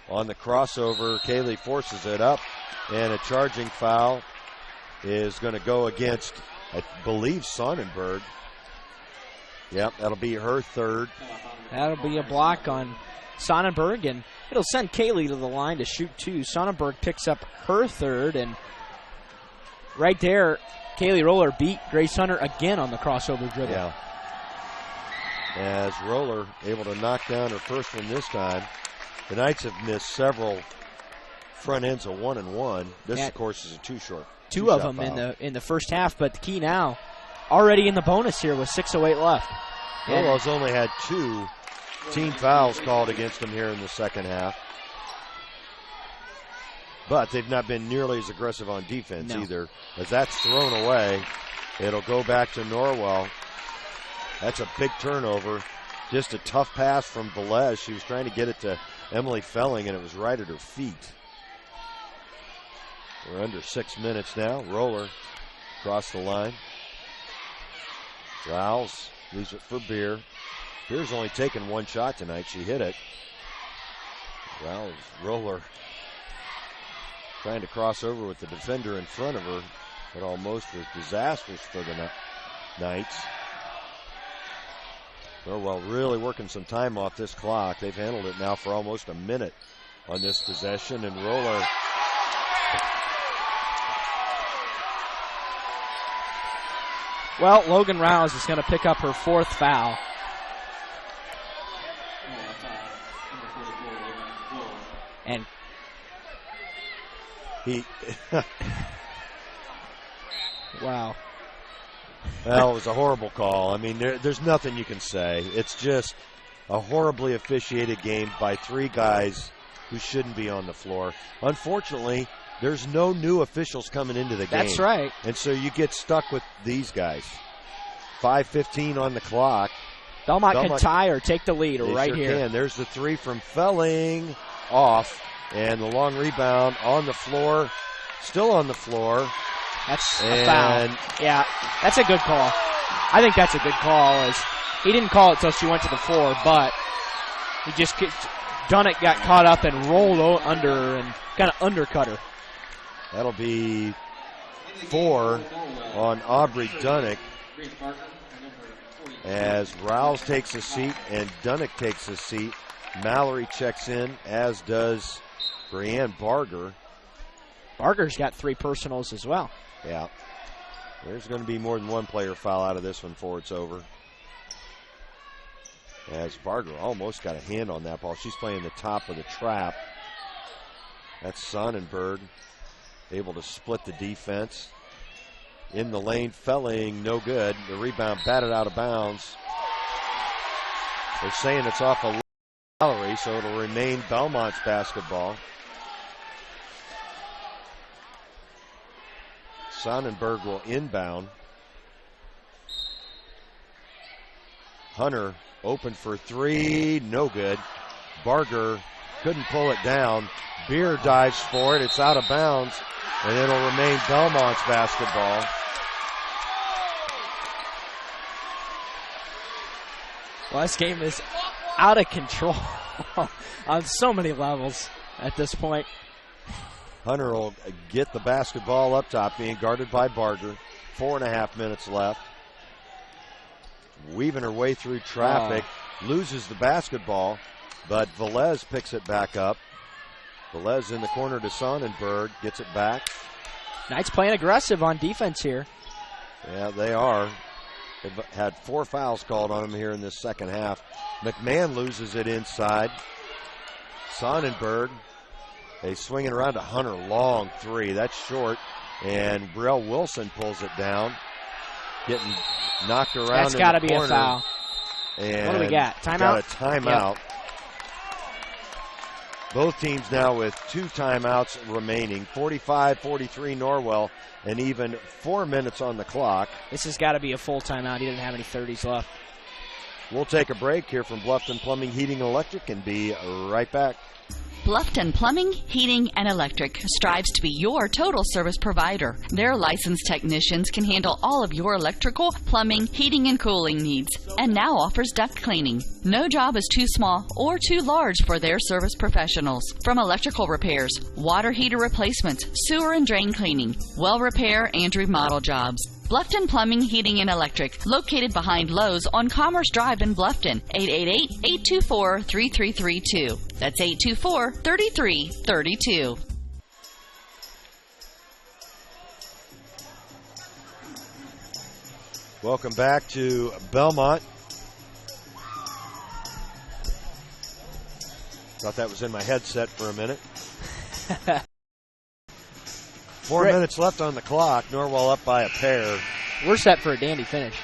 On the crossover, Kaylee forces it up, and a charging foul is going to go against, I believe, Sonnenberg. Yep, that'll be her 3rd. That'll be a block on Sonnenberg, and it'll send Kaylee to the line to shoot 2. Sonnenberg picks up her 3rd, and right there, Kaylee Roller beat Grace Hunter again on the crossover dribble. Yeah. As Roller able to knock down her first one this time. The Knights have missed several front ends of 1-and-1. This, of course, is a 2 short. Two of them in the first half, but the key now, already in the bonus here with 6:08 left. Norwell's only had 2 team fouls called against them here in the second half. But they've not been nearly as aggressive on defense either. As that's thrown away, it'll go back to Norwell. That's a big turnover. Just a tough pass from Velez. She was trying to get it to Emily Felling, and it was right at her feet. We're under 6 minutes now. Roller across the line. Rouse leaves it for Beer. Beer's only taken 1 shot tonight. She hit it. Roller trying to cross over with the defender in front of her, but almost was disastrous for the Knights. Norwell really working some time off this clock. They've handled it now for almost a minute on this possession, and Roller Well, Logan Rouse is going to pick up her 4th foul. And he wow. Well, it was a horrible call. I mean, there's nothing you can say. It's just a horribly officiated game by 3 guys who shouldn't be on the floor. Unfortunately, there's no new officials coming into the game. That's right. And so you get stuck with these guys. 5:15 on the clock. Belmont can tie or take the lead right sure here. Can. There's the 3 from Felling off, and the long rebound on the floor, still on the floor. That's a foul. Yeah, that's a good call. I think that's a good call. As he didn't call it till she went to the floor, but he just Dunnick got caught up and rolled under and kind of undercut her. That'll be 4 on Aubrey Dunnick as Rouse takes a seat and Dunnick takes a seat. Mallory checks in, as does Brianne Barger. Barger's got 3 personals as well. Yeah. There's going to be more than 1 player foul out of this one before it's over. As Barger almost got a hand on that ball. She's playing the top of the trap. That's Sonnenberg able to split the defense. In the lane, Felling, no good. The rebound batted out of bounds. They're saying it's off a Mallory, so it'll remain Belmont's basketball. Sonnenberg will inbound. Hunter open for 3, no good. Barger couldn't pull it down. Beer dives for it, it's out of bounds, and it'll remain Belmont's basketball. Well, this game is out of control on so many levels at this point. Hunter will get the basketball up top, being guarded by Barger. 4.5 minutes left. Weaving her way through traffic, loses the basketball, but Velez picks it back up. Velez in the corner to Sonnenberg, gets it back. Knights playing aggressive on defense here. Yeah, they are. They've had 4 fouls called on them here in this second half. McMahon loses it inside. Sonnenberg, they swing it around to Hunter. Long 3, that's short. And Brielle Wilson pulls it down. Getting knocked around. That's got to be corner. A foul. And what do we got? Timeout? Got a timeout. Yep. Both teams now with 2 timeouts remaining. 45-43 Norwell, and even 4 minutes on the clock. This has got to be a full timeout. He doesn't have any 30s left. We'll take a break here from Bluffton Plumbing, Heating, and Electric and be right back. Bluffton Plumbing, Heating, and Electric strives to be your total service provider. Their licensed technicians can handle all of your electrical, plumbing, heating, and cooling needs, and now offers duct cleaning. No job is too small or too large for their service professionals. From electrical repairs, water heater replacements, sewer and drain cleaning, well repair, and remodel jobs. Bluffton Plumbing, Heating, and Electric, located behind Lowe's on Commerce Drive in Bluffton, 888-824-3332. That's 824-3332. Welcome back to Bellmont. Thought that was in my headset for a minute. 4 minutes left on the clock. Norwell up by a pair. We're set for a dandy finish.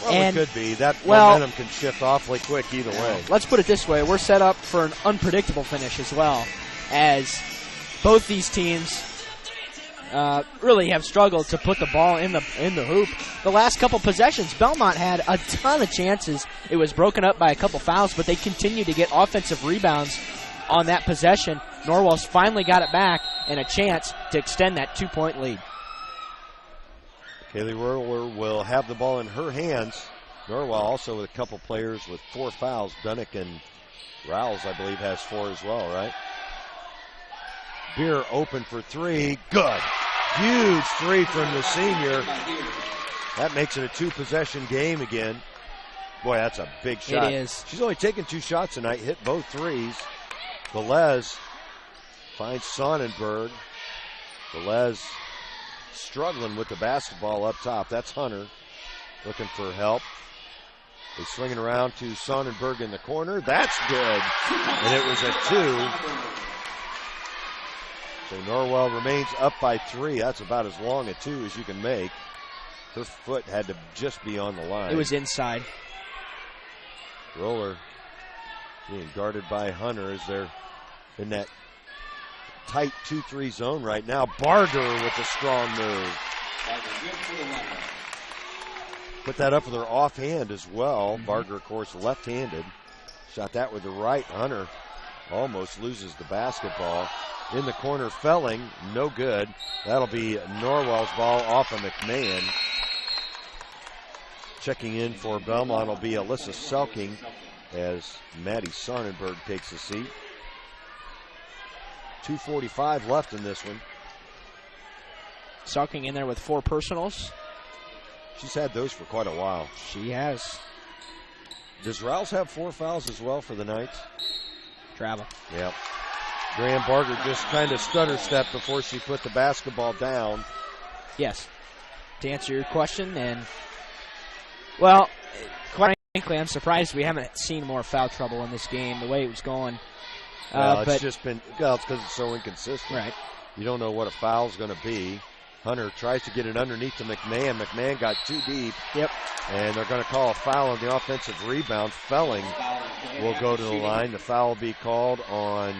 Well, it could be. That momentum can shift awfully quick either way. Let's put it this way. We're set up for an unpredictable finish as well, as both these teams really have struggled to put the ball in the hoop. The last couple possessions, Belmont had a ton of chances. It was broken up by a couple fouls, but they continued to get offensive rebounds on that possession. Norwell's finally got it back and a chance to extend that 2-point lead. Kaylee Roller will have the ball in her hands. Norwell also with a couple players with 4 fouls. Dunnick and Rouse, I believe, has 4 as well, right? Beer open for 3. Good. Huge 3 from the senior. That makes it a 2-possession game again. Boy, that's a big shot. It is. She's only taken 2 shots tonight, hit both threes. Velez finds Sonnenberg. Velez struggling with the basketball up top. That's Hunter looking for help. They swing it around to Sonnenberg in the corner. That's good. And it was a 2. So Norwell remains up by 3. That's about as long a 2 as you can make. Her foot had to just be on the line. It was inside. Roller being guarded by Hunter as they're in that tight 2-3 zone right now. Barger with a strong move. Put that up with her offhand as well. Barger, of course, left-handed. Shot that with the right. Hunter almost loses the basketball. In the corner, Felling, no good. That'll be Norwell's ball off of McMahon. Checking in for Bellmont will be Alyssa Selking as Maddie Sonnenberg takes a seat. 2:45 left in this one. Selking in there with 4 personals. She's had those for quite a while. She has. Does Rouse have 4 fouls as well for the Knights? Travel. Yep. Graham Barger just kind of stutter stepped before she put the basketball down. Yes. To answer your question, and well, quite frankly, I'm surprised we haven't seen more foul trouble in this game the way it was going. Well, it's just been, well, it's because it's so inconsistent. Right. You don't know what a foul's going to be. Hunter tries to get it underneath to McMahon. McMahon got too deep. Yep. And they're going to call a foul on the offensive rebound. Felling will go to the line. The foul will be called on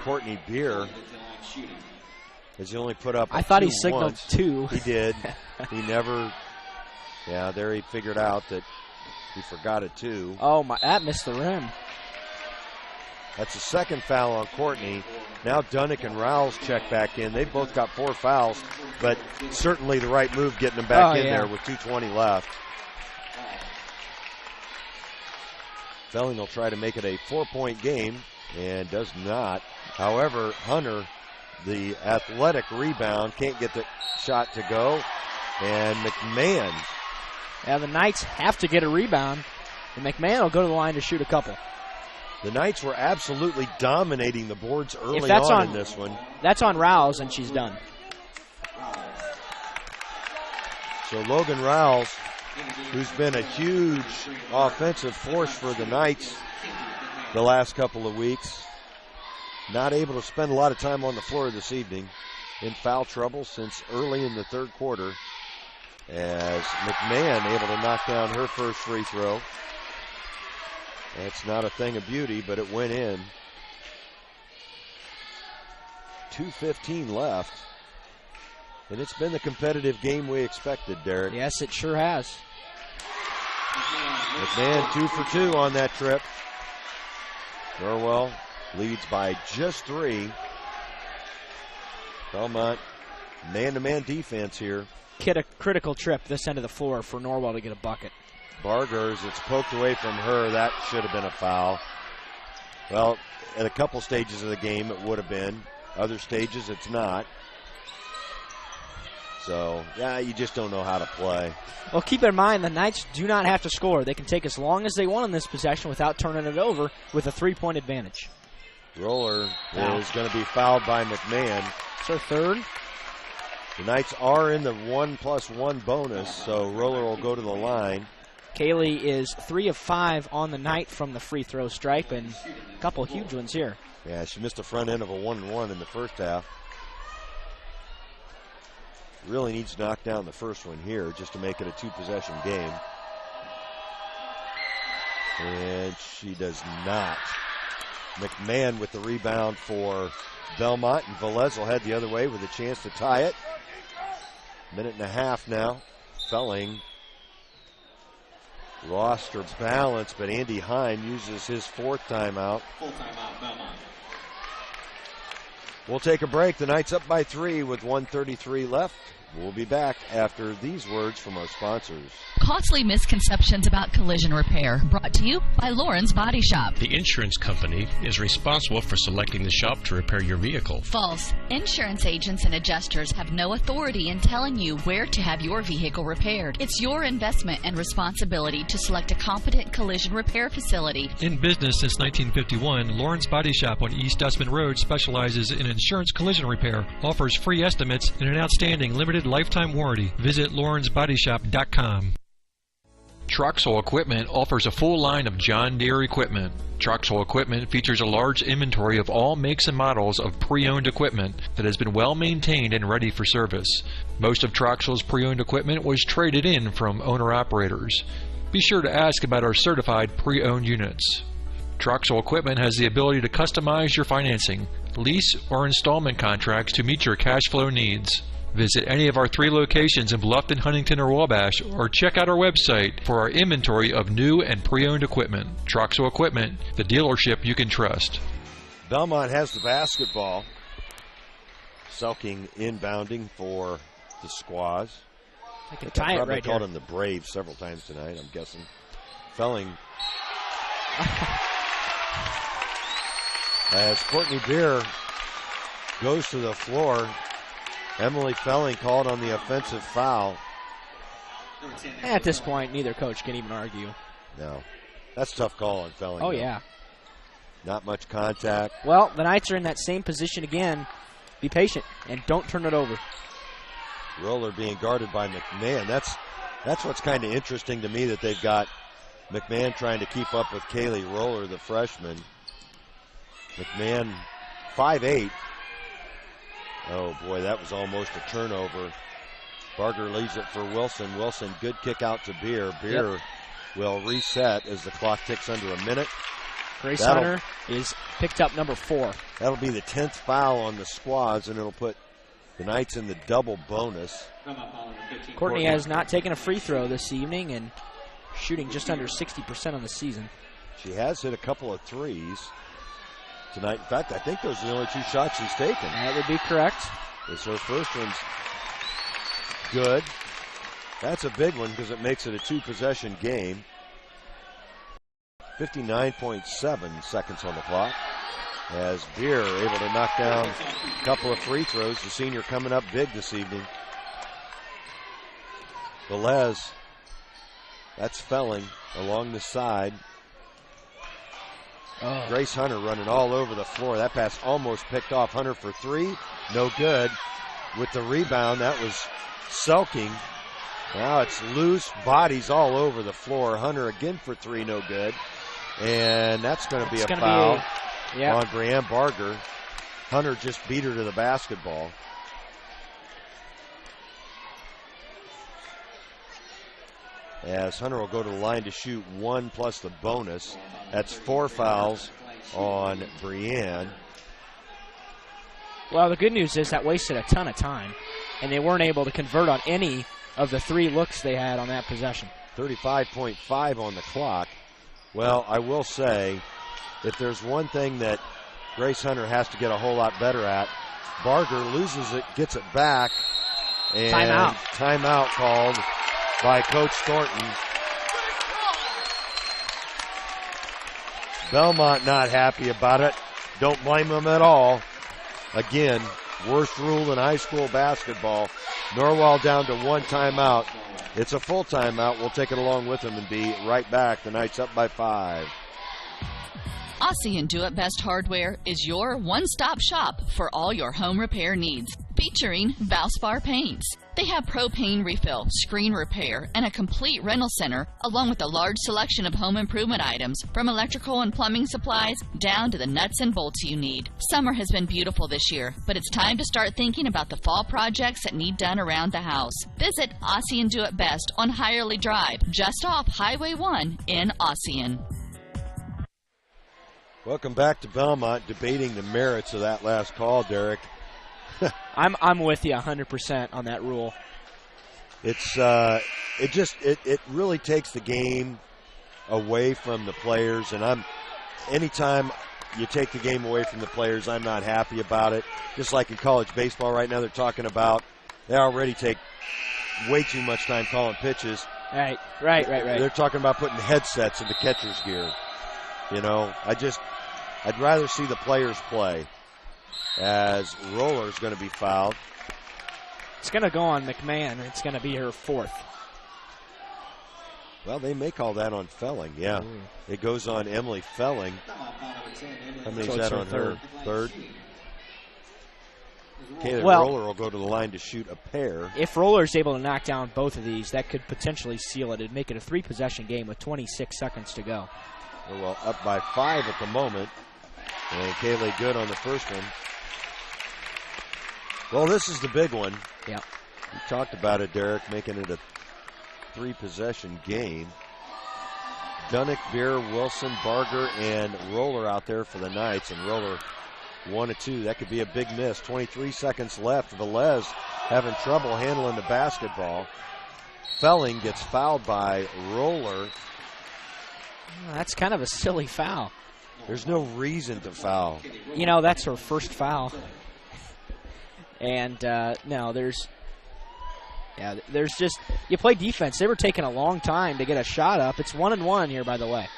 Courtney Beer. As he only put up I thought he 2 signaled once. 2. He did. He never, yeah, there he figured out that he forgot a 2. Oh, my, that missed the rim. That's the second foul on Courtney. Now Dunnick and Rouse check back in. They've both got 4 fouls, but certainly the right move getting them back in there with 2:20 left. Felling will try to make it a 4-point game and does not. However, Hunter, the athletic rebound, can't get the shot to go. And McMahon. Yeah, the Knights have to get a rebound, and McMahon will go to the line to shoot a couple. The Knights were absolutely dominating the boards early on in this one. That's on Rouse, and she's done. So Logan Rouse, who's been a huge offensive force for the Knights the last couple of weeks, not able to spend a lot of time on the floor this evening. In foul trouble since early in the third quarter, as McMahon able to knock down her first free throw. That's not a thing of beauty, but it went in. 2:15 left. And it's been the competitive game we expected, Derek. Yes, it sure has. McMahon 2 for 2 on that trip. Norwell leads by just 3. Bellmont, man-to-man defense here. Hit a critical trip this end of the floor for Norwell to get a bucket. Bargers, it's poked away from her. That should have been a foul. Well, at a couple stages of the game, it would have been. Other stages, it's not. So, yeah, you just don't know how to play. Well, keep in mind, the Knights do not have to score. They can take as long as they want in this possession without turning it over with a 3-point advantage. Roller is going to be fouled by McMahon. It's her third. The Knights are in the 1+1 bonus, so Roller will go to the line. Kaylee is 3 of 5 on the night from the free throw stripe, and a couple huge ones here. Yeah, she missed the front end of a 1-1 in the first half. Really needs to knock down the first one here just to make it a 2-possession game. And she does not. McMahon with the rebound for Bellmont, and Velez will head the other way with a chance to tie it. Minute and a half now. Felling lost her balance, but Andy Hine uses his 4th timeout. Full timeout, Bellmont. We'll take a break. The Knights up by 3 with 1:33 left. We'll be back after these words from our sponsors. Costly misconceptions about collision repair, brought to you by Lauren's Body Shop. The insurance company is responsible for selecting the shop to repair your vehicle. False. Insurance agents and adjusters have no authority in telling you where to have your vehicle repaired. It's your investment and responsibility to select a competent collision repair facility. In business since 1951, Lauren's Body Shop on East Dustman Road specializes in insurance collision repair, offers free estimates, and an outstanding limited lifetime warranty. Visit lawrensbodyshop.com. Troxel Equipment offers a full line of John Deere equipment. Troxel Equipment features a large inventory of all makes and models of pre-owned equipment that has been well maintained and ready for service. Most of Troxel's pre-owned equipment was traded in from owner-operators. Be sure to ask about our certified pre-owned units. Troxel Equipment has the ability to customize your financing, lease, or installment contracts to meet your cash flow needs. Visit any of our 3 locations in Bluffton, Huntington, or Wabash, or check out our website for our inventory of new and pre-owned equipment. Troxel Equipment, the dealership you can trust. Bellmont has the basketball. Selking inbounding for the Squaws. I can tie it right called here. him the Braves several times tonight, I'm guessing. Felling. As Courtney Beer goes to the floor, Emily Felling called on the offensive foul. At this point, neither coach can even argue. No. That's a tough call on Felling. Oh, though. yeah. Not much contact. Well, the Knights are in that same position again. Be patient and don't turn it over. Roller being guarded by McMahon. That's what's kind of interesting to me, that they've got McMahon trying to keep up with Kaylee Roller, the freshman. McMahon, 5'8". Oh, boy, that was almost a turnover. Barger leaves it for Wilson. Wilson, good kick out to Beer. Beer will reset as the clock ticks under a minute. Grace Hunter is picked up number 4. That'll be the 10th foul on the Squads, and it'll put the Knights in the double bonus. Courtney has not taken a free throw this evening and shooting just under 60% on the season. She has hit a couple of threes tonight. In fact, I think those are the only 2 shots she's taken. That would be correct. It's her first one's good. That's a big one because it makes it a 2-possession game. 59.7 seconds on the clock. As Beer able to knock down a couple of free throws. The senior coming up big this evening. Velez, that's Felling along the side. Oh. Grace Hunter running all over the floor. That pass almost picked off. Hunter for 3. No good. With the rebound, that was Selking. Now it's loose. Bodies all over the floor. Hunter again for 3. No good. And that's going to be a foul on Brianne Barger. Hunter just beat her to the basketball. As Hunter will go to the line to shoot 1 plus the bonus. That's 4 fouls on Brianne. Well, the good news is that wasted a ton of time, and they weren't able to convert on any of the 3 looks they had on that possession. 35.5 on the clock. Well, I will say, if there's one thing that Grace Hunter has to get a whole lot better at, Barger loses it, gets it back, and timeout called by Coach Thornton. Bellmont not happy about it. Don't blame them at all. Again, worst rule in high school basketball. Norwell down to 1 timeout. It's a full timeout. We'll take it along with them and be right back. The Knights up by 5. Aussie and Do It Best Hardware is your one-stop shop for all your home repair needs, featuring Valspar paints. They have propane refill, screen repair, and a complete rental center, along with a large selection of home improvement items, from electrical and plumbing supplies down to the nuts and bolts you need. Summer has been beautiful this year, but it's time to start thinking about the fall projects that need done around the house. Visit Aussie and Do It Best on Hirely Drive, just off Highway 1 in Ossian. Welcome back to Bellmont, debating the merits of that last call, Derek. I'm with you 100% on that rule. It's it really takes the game away from the players, and anytime you take the game away from the players. I'm not happy about it. Just like in college baseball right now, they're talking about they already take way too much time calling pitches. Right. They're talking about putting headsets into catcher's gear. You know, I'd rather see the players play, as Roller's going to be fouled. It's going to go on McMahon. It's going to be her 4th. Well, they may call that on Felling, yeah. It goes on Emily Felling. How many is that on her? Third? Kayla Roller will go to the line to shoot a pair. If Roller's able to knock down both of these, that could potentially seal it. It'd make it a 3-possession game with 26 seconds to go. Well, up by 5 at the moment. And Kayla good on the first one. Well, this is the big one. Yeah. We talked about it, Derek, making it a 3-possession game. Dunnick, Beer, Wilson, Barger, and Roller out there for the Knights. And Roller 1 of 2. That could be a big miss. 23 seconds left. Velez having trouble handling the basketball. Felling gets fouled by Roller. That's kind of a silly foul. There's no reason to foul. You know, that's her first foul. And, no, there's just, you play defense. They were taking a long time to get a shot up. It's 1-1 here, by the way.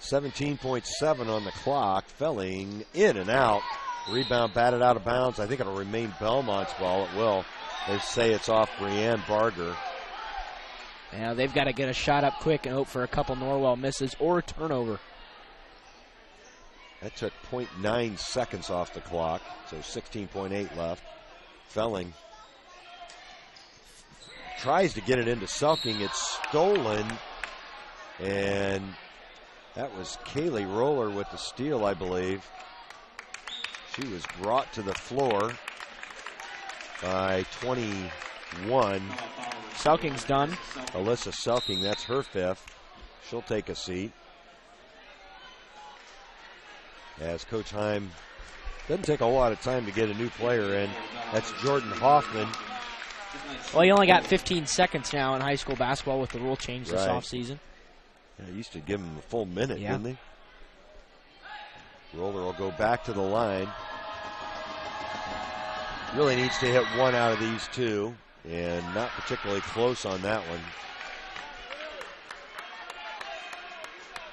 17.7 on the clock. Felling in and out. Rebound batted out of bounds. I think it'll remain Belmont's ball. It will. They say it's off Brianne Barger. Yeah, they've got to get a shot up quick and hope for a couple Norwell misses or a turnover. That took 0.9 seconds off the clock, so 16.8 left. Felling tries to get it into Selking. It's stolen, and that was Kaylee Roller with the steal, I believe. She was brought to the floor by 21. Selking's done. Alyssa Selking, that's her 5th. She'll take a seat. As Coach Heim doesn't take a whole lot of time to get a new player in. That's Jordan Hoffman. Well, he only got 15 seconds now in high school basketball with the rule change this offseason. Yeah, he used to give him a full minute, didn't he? Roller will go back to the line. Really needs to hit one out of these two, and not particularly close on that one.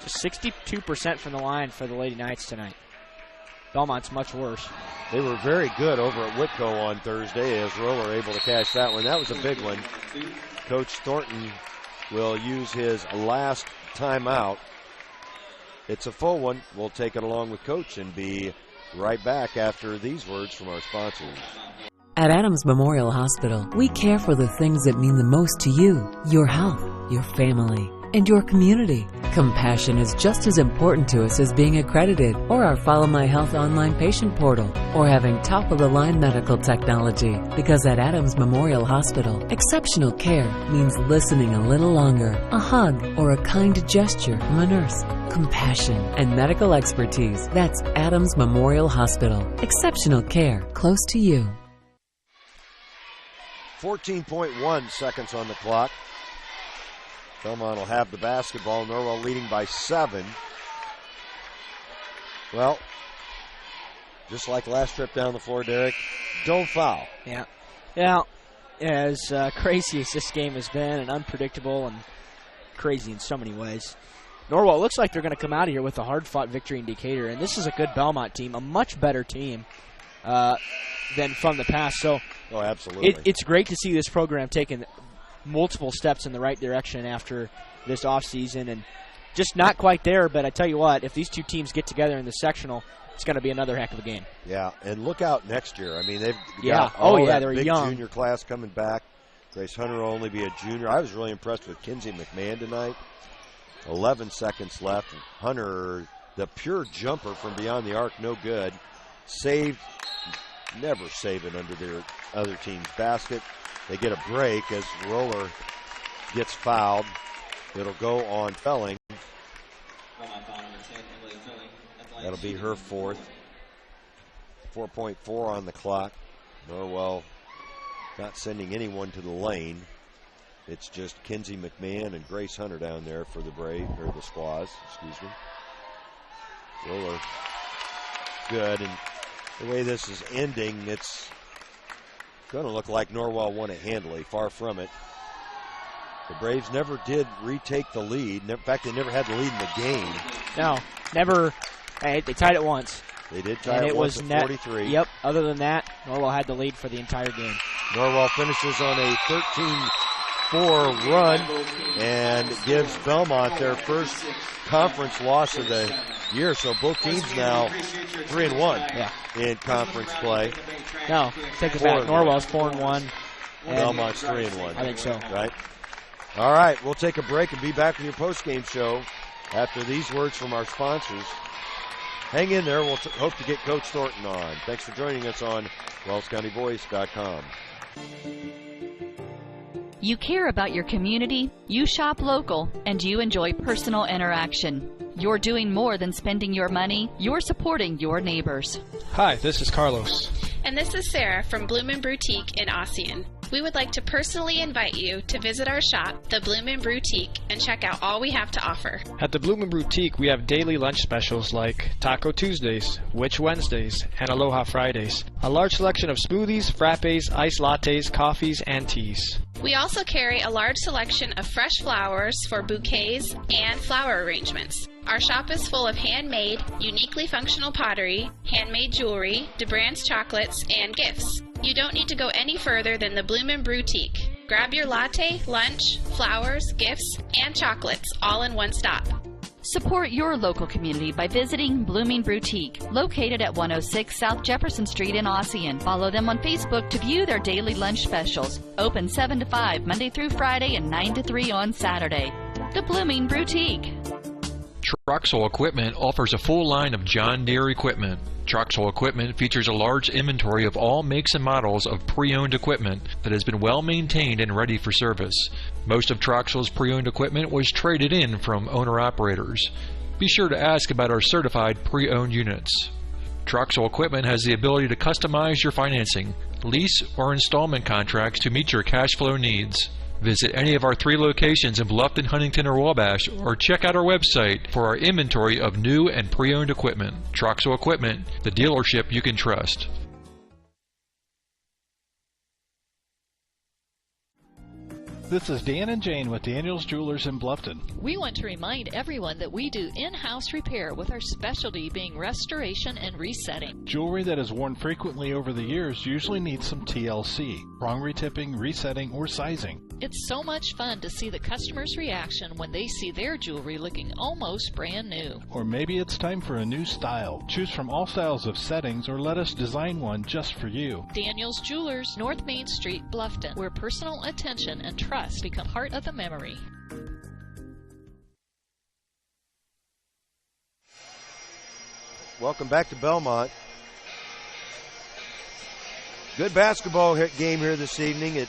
Just 62% from the line for the Lady Knights tonight. Belmont's much worse. They were very good over at Whitco on Thursday as Roller able to cash that one. That was a big one. Coach Thornton will use his last timeout. It's a full one. We'll take it along with Coach and be right back after these words from our sponsors. At Adams Memorial Hospital, we care for the things that mean the most to you, your health, your family, and your community. Compassion is just as important to us as being accredited, or our Follow My Health online patient portal, or having top-of-the-line medical technology. Because at Adams Memorial Hospital, exceptional care means listening a little longer, a hug, or a kind gesture from a nurse. Compassion and medical expertise. That's Adams Memorial Hospital. Exceptional care close to you. 14.1 seconds on the clock. Bellmont will have the basketball. Norwell leading by 7. Well, just like last trip down the floor, Derek, don't foul. Yeah. Now, as crazy as this game has been and unpredictable and crazy in so many ways, Norwell looks like they're going to come out of here with a hard-fought victory in Decatur, and this is a good Bellmont team, a much better team than from the past. So, absolutely. It's great to see this program taking multiple steps in the right direction after this offseason, and just not quite there, but I tell you what, if these two teams get together in the sectional, it's going to be another heck of a game. Yeah, and look out next year. I mean, they've got that they're big young junior class coming back. Grace Hunter will only be a junior. I was really impressed with Kinsey McMahon tonight. 11 seconds left. Hunter, the pure jumper from beyond the arc, no good. Saved, never save it under their other team's basket. They get a break as Roller gets fouled. It'll go on Felling. That'll be her 4th. 4.4 on the clock. Norwell not sending anyone to the lane. It's just Kinsey McMahon and Grace Hunter down there for the Squaws, excuse me. Roller good. And the way this is ending, it's going to look like Norwell won it handily. Far from it. The Braves never did retake the lead. In fact, they never had the lead in the game. No, never. They tied it once. They did tie it once at 43. Yep, other than that, Norwell had the lead for the entire game. Norwell finishes on a 13-4 run and gives Bellmont their first conference loss of the year. So both teams now 3-1 in conference play. No, take it back. Norwell's 4-1. Bellmont's 3-1. I think so. Right. All right, we'll take a break and be back with your post-game show after these words from our sponsors. Hang in there. We'll hope to get Coach Thornton on. Thanks for joining us on WellsCountyVoice.com. You care about your community, you shop local, and you enjoy personal interaction. You're doing more than spending your money. You're supporting your neighbors. Hi, this is Carlos. And this is Sarah from Bloomin' Boutique in Ossian. We would like to personally invite you to visit our shop, the Bloomin' Boutique, and check out all we have to offer. At the Bloomin' Boutique, we have daily lunch specials like Taco Tuesdays, Witch Wednesdays, and Aloha Fridays. A large selection of smoothies, frappes, iced lattes, coffees, and teas. We also carry a large selection of fresh flowers for bouquets and flower arrangements. Our shop is full of handmade, uniquely functional pottery, handmade jewelry, DeBrand's chocolates, and gifts. You don't need to go any further than the Bloomin' Boutique. Grab your latte, lunch, flowers, gifts, and chocolates all in one stop. Support your local community by visiting Blooming Boutique, located at 106 South Jefferson Street in Ossian. Follow them on Facebook to view their daily lunch specials. Open 7 to 5 Monday through Friday and 9 to 3 on Saturday. The Blooming Boutique. Troxel Equipment offers a full line of John Deere equipment. Troxel Equipment features a large inventory of all makes and models of pre-owned equipment that has been well maintained and ready for service. Most of Troxel's pre-owned equipment was traded in from owner-operators. Be sure to ask about our certified pre-owned units. Troxel Equipment has the ability to customize your financing, lease, or installment contracts to meet your cash flow needs. Visit any of our 3 locations in Bluffton, Huntington, or Wabash, or check out our website for our inventory of new and pre-owned equipment. Troxel Equipment, the dealership you can trust. This is Dan and Jane with Daniel's Jewelers in Bluffton. We want to remind everyone that we do in-house repair with our specialty being restoration and resetting. Jewelry that is worn frequently over the years usually needs some TLC, prong retipping, resetting, or sizing. It's so much fun to see the customer's reaction when they see their jewelry looking almost brand new. Or maybe it's time for a new style. Choose from all styles of settings or let us design one just for you. Daniel's Jewelers, North Main Street, Bluffton, where personal attention and trust become part of the memory. Welcome back to Bellmont. Good basketball game here this evening. It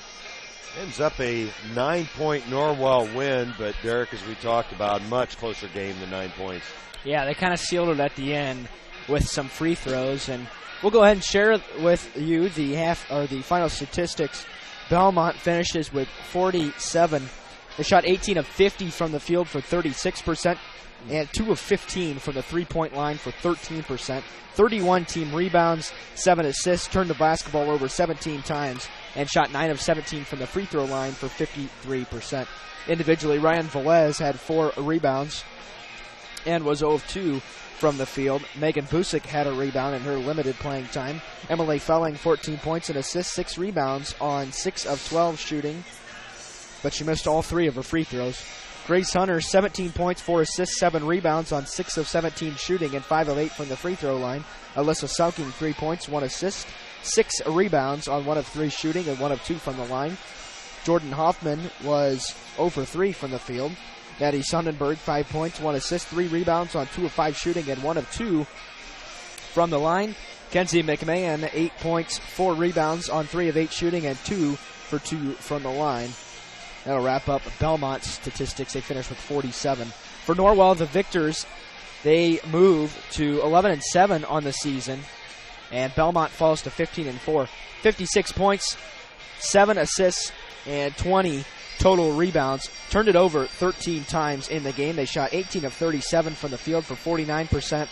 ends up a 9-point Norwell win, but Derek, as we talked about, much closer game than 9 points. Yeah, they kind of sealed it at the end with some free throws, and we'll go ahead and share with you the final statistics. Bellmont finishes with 47. They shot 18 of 50 from the field for 36%, and 2 of 15 from the three-point line for 13%. 31 team rebounds, 7 assists, turned the basketball over 17 times, and shot 9 of 17 from the free throw line for 53%. Individually, Ryan Velez had 4 rebounds and was 0 of 2 from the field. Megan Busick had a rebound in her limited playing time. Emily Felling, 14 points and assists, 6 rebounds on 6 of 12 shooting, but she missed all 3 of her free throws. Grace Hunter, 17 points, 4 assists, 7 rebounds on 6 of 17 shooting and 5 of 8 from the free throw line. Alyssa Sauking, 3 points, 1 assist, 6 rebounds on 1 of 3 shooting and 1 of 2 from the line. Jordan Hoffman was 0 for 3 from the field. Maddie Sonnenberg, 5 points, 1 assist, 3 rebounds on 2 of 5 shooting and 1 of 2 from the line. Kenzie McMahon, 8 points, 4 rebounds on 3 of 8 shooting and 2 for 2 from the line. That'll wrap up Bellmont's statistics. They finished with 47. For Norwell, the victors, they move to 11-7 on the season, and Bellmont falls to 15-4. 56 points, 7 assists, and 20 total rebounds. Turned it over 13 times in the game. They shot 18 of 37 from the field for 49%.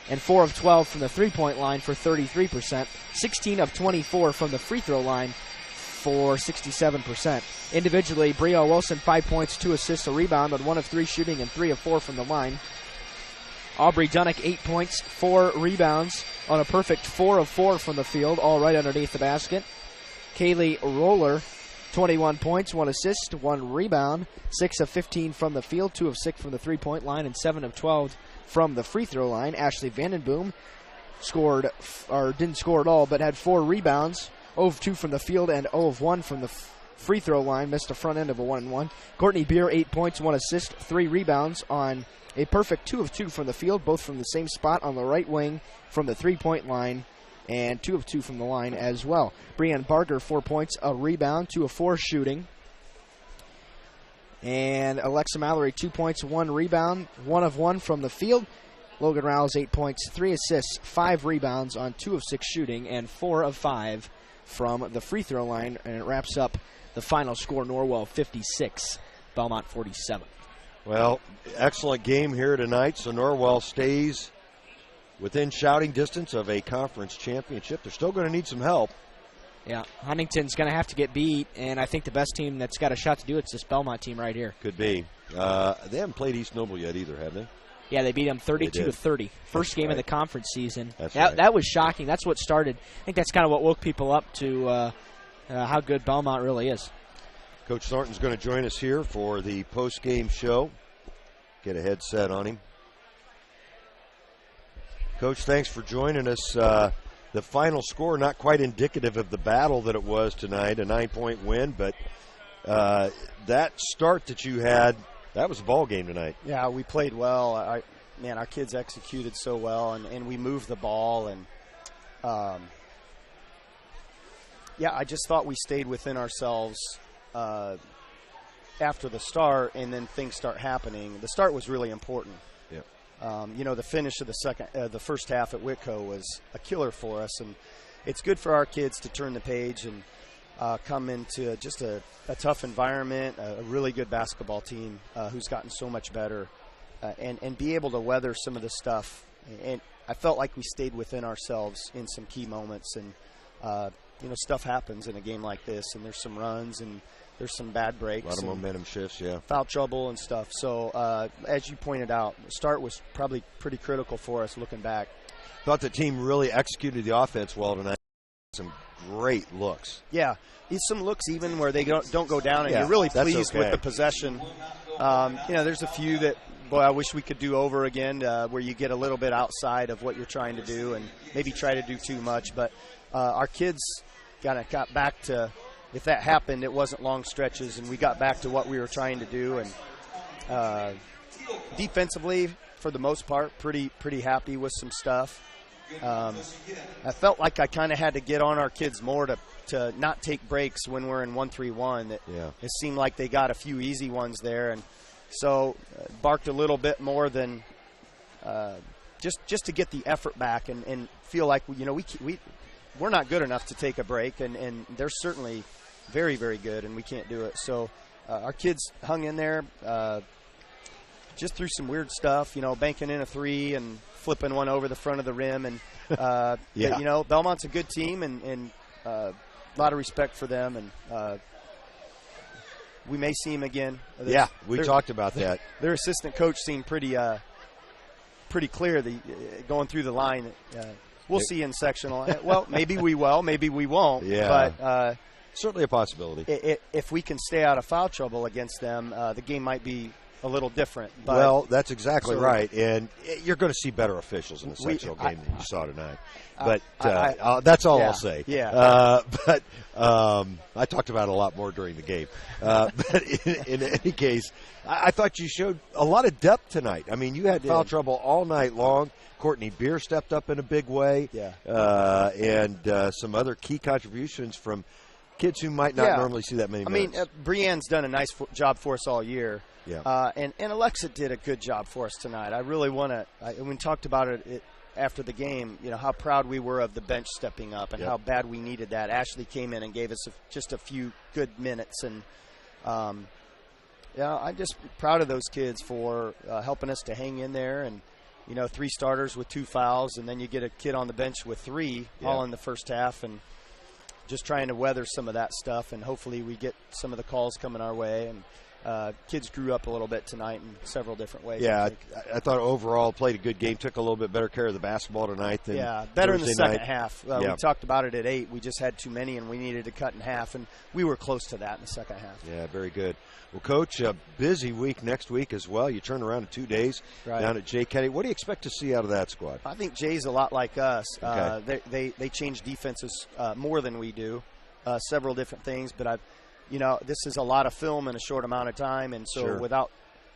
and 4 of 12 from the three-point line for 33%, 16 of 24 from the free throw line for 67%. Individually, Brio Wilson, 5 points, 2 assists, a rebound on 1 of 3 shooting and 3 of 4 from the line. Aubrey Dunnick, 8 points, 4 rebounds on a perfect 4 of 4 from the field, all right underneath the basket. Kaylee Roller, 21 points, 1 assist, 1 rebound, 6 of 15 from the field, 2 of 6 from the three-point line, and 7 of 12 from the free throw line. Ashley Vandenboom didn't score at all, but had 4 rebounds, 0 of 2 from the field and 0 of 1 from the free throw line, missed the front end of a 1-and-1. Courtney Beer, 8 points, 1 assist, 3 rebounds on a perfect 2 of 2 from the field, both from the same spot on the right wing from the three-point line, and 2 of 2 from the line as well. Breanne Barger, 4 points, a rebound, 2 of 4 shooting. And Alexa Mallory, 2 points, 1 rebound, 1 of 1 from the field. Logan Rouse, 8 points, 3 assists, 5 rebounds on 2 of 6 shooting, and 4 of 5 from the free throw line. And it wraps up the final score, Norwell 56, Bellmont 47. Well, excellent game here tonight, so Norwell stays within shouting distance of a conference championship. They're still going to need some help. Yeah, Huntington's going to have to get beat, and I think the best team that's got a shot to do it's this Bellmont team right here. Could be. They haven't played East Noble yet either, have they? Yeah, they beat them 32-30. First game of the conference season. That was shocking. That's what started. I think that's kind of what woke people up to how good Bellmont really is. Coach Thornton's going to join us here for the post-game show. Get a headset on him. Coach, thanks for joining us. The final score not quite indicative of the battle that it was tonight, a 9-point win, but that start that you had, that was a ball game tonight. Yeah, we played well. Our kids executed so well, and we moved the ball. And, I just thought we stayed within ourselves after the start, and then things start happening. The start was really important. The finish of the first half at Whitco was a killer for us, and it's good for our kids to turn the page and come into just a tough environment, a really good basketball team who's gotten so much better, and be able to weather some of the stuff. And I felt like we stayed within ourselves in some key moments, and stuff happens in a game like this, and there's some runs and there's some bad breaks. A lot of momentum shifts, yeah. Foul trouble and stuff. So, as you pointed out, the start was probably pretty critical for us looking back. Thought the team really executed the offense well tonight. Some great looks. Yeah. Some looks even where they don't go down, and you're really pleased with the possession. There's a few that, boy, I wish we could do over again, where you get a little bit outside of what you're trying to do and maybe try to do too much. But our kids kind of got back to, if that happened, it wasn't long stretches, and we got back to what we were trying to do. And defensively, for the most part, pretty happy with some stuff. I felt like I kind of had to get on our kids more to not take breaks when we're in 1-3-1. It seemed like they got a few easy ones there, and so barked a little bit more than just to get the effort back and feel like we're not good enough to take a break, and they're certainly very, very good, and we can't do it. So our kids hung in there just through some weird stuff, banking in a three and flipping one over the front of the rim. And, Belmont's a good team, and a lot of respect for them. And we may see him again. We talked about that. Their assistant coach seemed pretty clear going through the line. We'll see in sectional. Well, maybe we will, maybe we won't. Yeah. But certainly a possibility. If we can stay out of foul trouble against them, the game might be a little different. But well, that's exactly right. And you're going to see better officials in the sectional game than you saw tonight. But that's all I'll say. Yeah. But I talked about it a lot more during the game. But in any case, I thought you showed a lot of depth tonight. I mean, you had foul trouble all night long. Courtney Beer stepped up in a big way. And some other key contributions from kids who might not normally see that many minutes. Brienne's done a nice job for us all year. And Alexa did a good job for us tonight. I really want to – we talked about it after the game, how proud we were of the bench stepping up and how bad we needed that. Ashley came in and gave us just a few good minutes. And, I'm just proud of those kids for helping us to hang in there. And 3 starters with 2 fouls, and then you get a kid on the bench with 3 all in the first half, and just trying to weather some of that stuff, and hopefully we get some of the calls coming our way. And kids grew up a little bit tonight in several different ways. Yeah, I thought overall played a good game, took a little bit better care of the basketball tonight than better Thursday in the second night. half. We talked about it at 8. We just had too many, and we needed to cut in half, and we were close to that in the second half. Yeah, very good. Well, Coach, a busy week next week as well. You turn around in 2 days down at Jay County. What do you expect to see out of that squad? I think Jay's a lot like us. Okay. They change defenses more than we do, several different things, but this is a lot of film in a short amount of time, and so without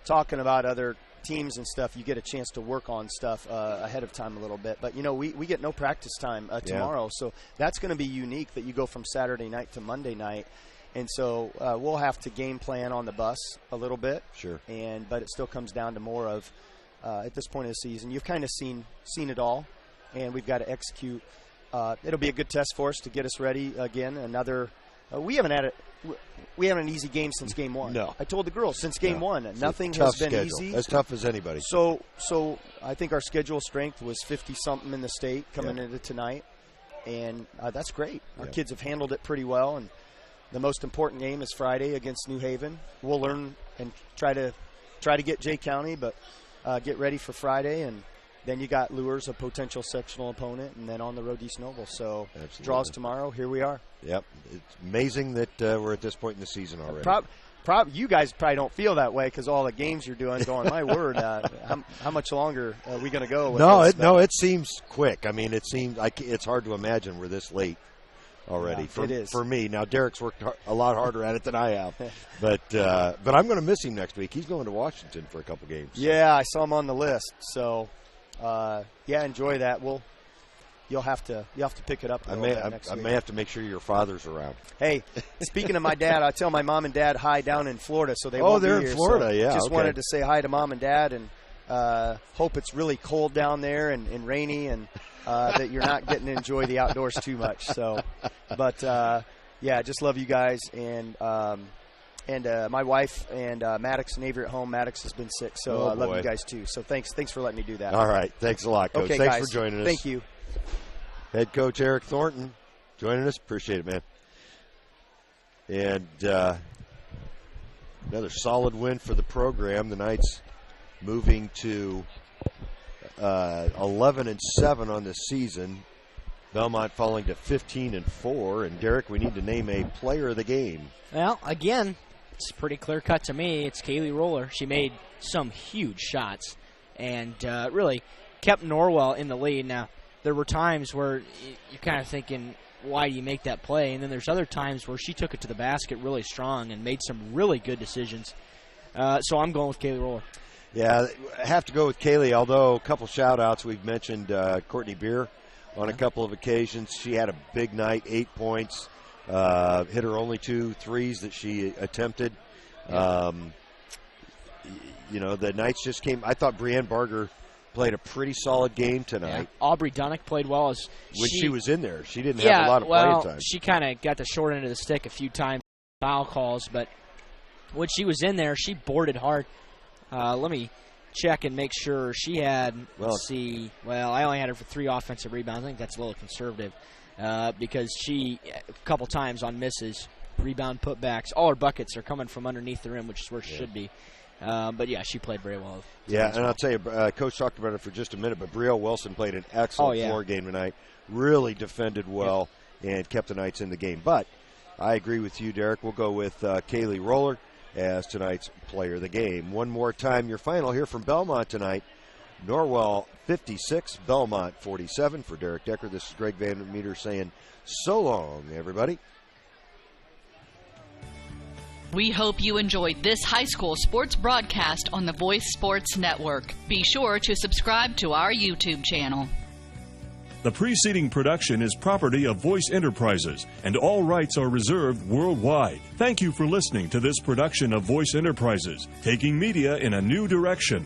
talking about other teams and stuff, you get a chance to work on stuff ahead of time a little bit. But, we get no practice time tomorrow, so that's going to be unique that you go from Saturday night to Monday night. And so we'll have to game plan on the bus a little bit. Sure. But it still comes down to more of, at this point of the season, you've kind of seen it all, and we've got to execute. It'll be a good test for us to get us ready again. We haven't had an easy game since game 1. No. I told the girls since game 1, nothing has been schedule. easy. As tough as anybody. So I think our schedule strength was 50-something in the state coming into tonight, and that's great. Our kids have handled it pretty well, and the most important game is Friday against New Haven. We'll learn and try to get Jay County, but get ready for Friday, and then you got Lures, a potential sectional opponent, and then on the road to East Noble. So draws tomorrow. Here we are. Yep. It's amazing that we're at this point in the season already. You guys probably don't feel that way because all the games you're doing. Going, my word, how much longer are we going to go? With it seems quick. I mean, it seems like it's hard to imagine we're this late already. It is for me. Now Derek's worked a lot harder at it than I have, but I'm going to miss him next week. He's going to Washington for a couple games. So. Yeah, I saw him on the list. So enjoy that. You'll have to pick it up. I may have to make sure your father's around. Hey, speaking of my dad, I tell my mom and dad hi down in Florida, so they won't be here. They're in Florida. So just wanted to say hi to mom and dad, and hope it's really cold down there and rainy, and that you're not getting to enjoy the outdoors too much. So, but just love you guys, and my wife and Maddox and Avery at home. Maddox has been sick, so I love you guys too. So thanks for letting me do that. All right, thanks a lot, Coach. Okay, thanks guys. for joining us. Thank you. Head coach Eric Thornton joining us. Appreciate it, man. And another solid win for the program. The Knights moving to 11-7 on the season. Bellmont falling to 15-4. And Derek, we need to name a player of the game. Well, again, it's pretty clear cut to me. It's Kaylee Roller. She made some huge shots and really kept Norwell in the lead. Now, there were times where you're kind of thinking, why do you make that play? And then there's other times where she took it to the basket really strong and made some really good decisions. So I'm going with Kaylee Roller. Yeah, I have to go with Kaylee, although a couple shout-outs. We've mentioned Courtney Beer on a couple of occasions. She had a big night, 8 points, hit her only 2 threes that she attempted. The Knights just came. I thought Brianne Barger played a pretty solid game tonight. Yeah. Aubrey Dunnick played well. When she was in there, she didn't have a lot of playing time. She kind of got the short end of the stick a few times, foul calls, but when she was in there, she boarded hard. Let me check and make sure she had, I only had her for 3 offensive rebounds. I think that's a little conservative because she, a couple times on misses, rebound putbacks, all her buckets are coming from underneath the rim, which is where she should be. But, she played very well. Yeah, and I'll tell you, Coach talked about it for just a minute, but Brielle Wilson played an excellent floor game tonight, really defended well, and kept the Knights in the game. But I agree with you, Derek. We'll go with Kaylee Roller as tonight's player of the game. One more time, your final here from Bellmont tonight. Norwell 56, Bellmont 47. For Derek Decker, this is Greg Van Meter saying so long, everybody. We hope you enjoyed this high school sports broadcast on the Voice Sports Network. Be sure to subscribe to our YouTube channel. The preceding production is property of Voice Enterprises, and all rights are reserved worldwide. Thank you for listening to this production of Voice Enterprises, taking media in a new direction.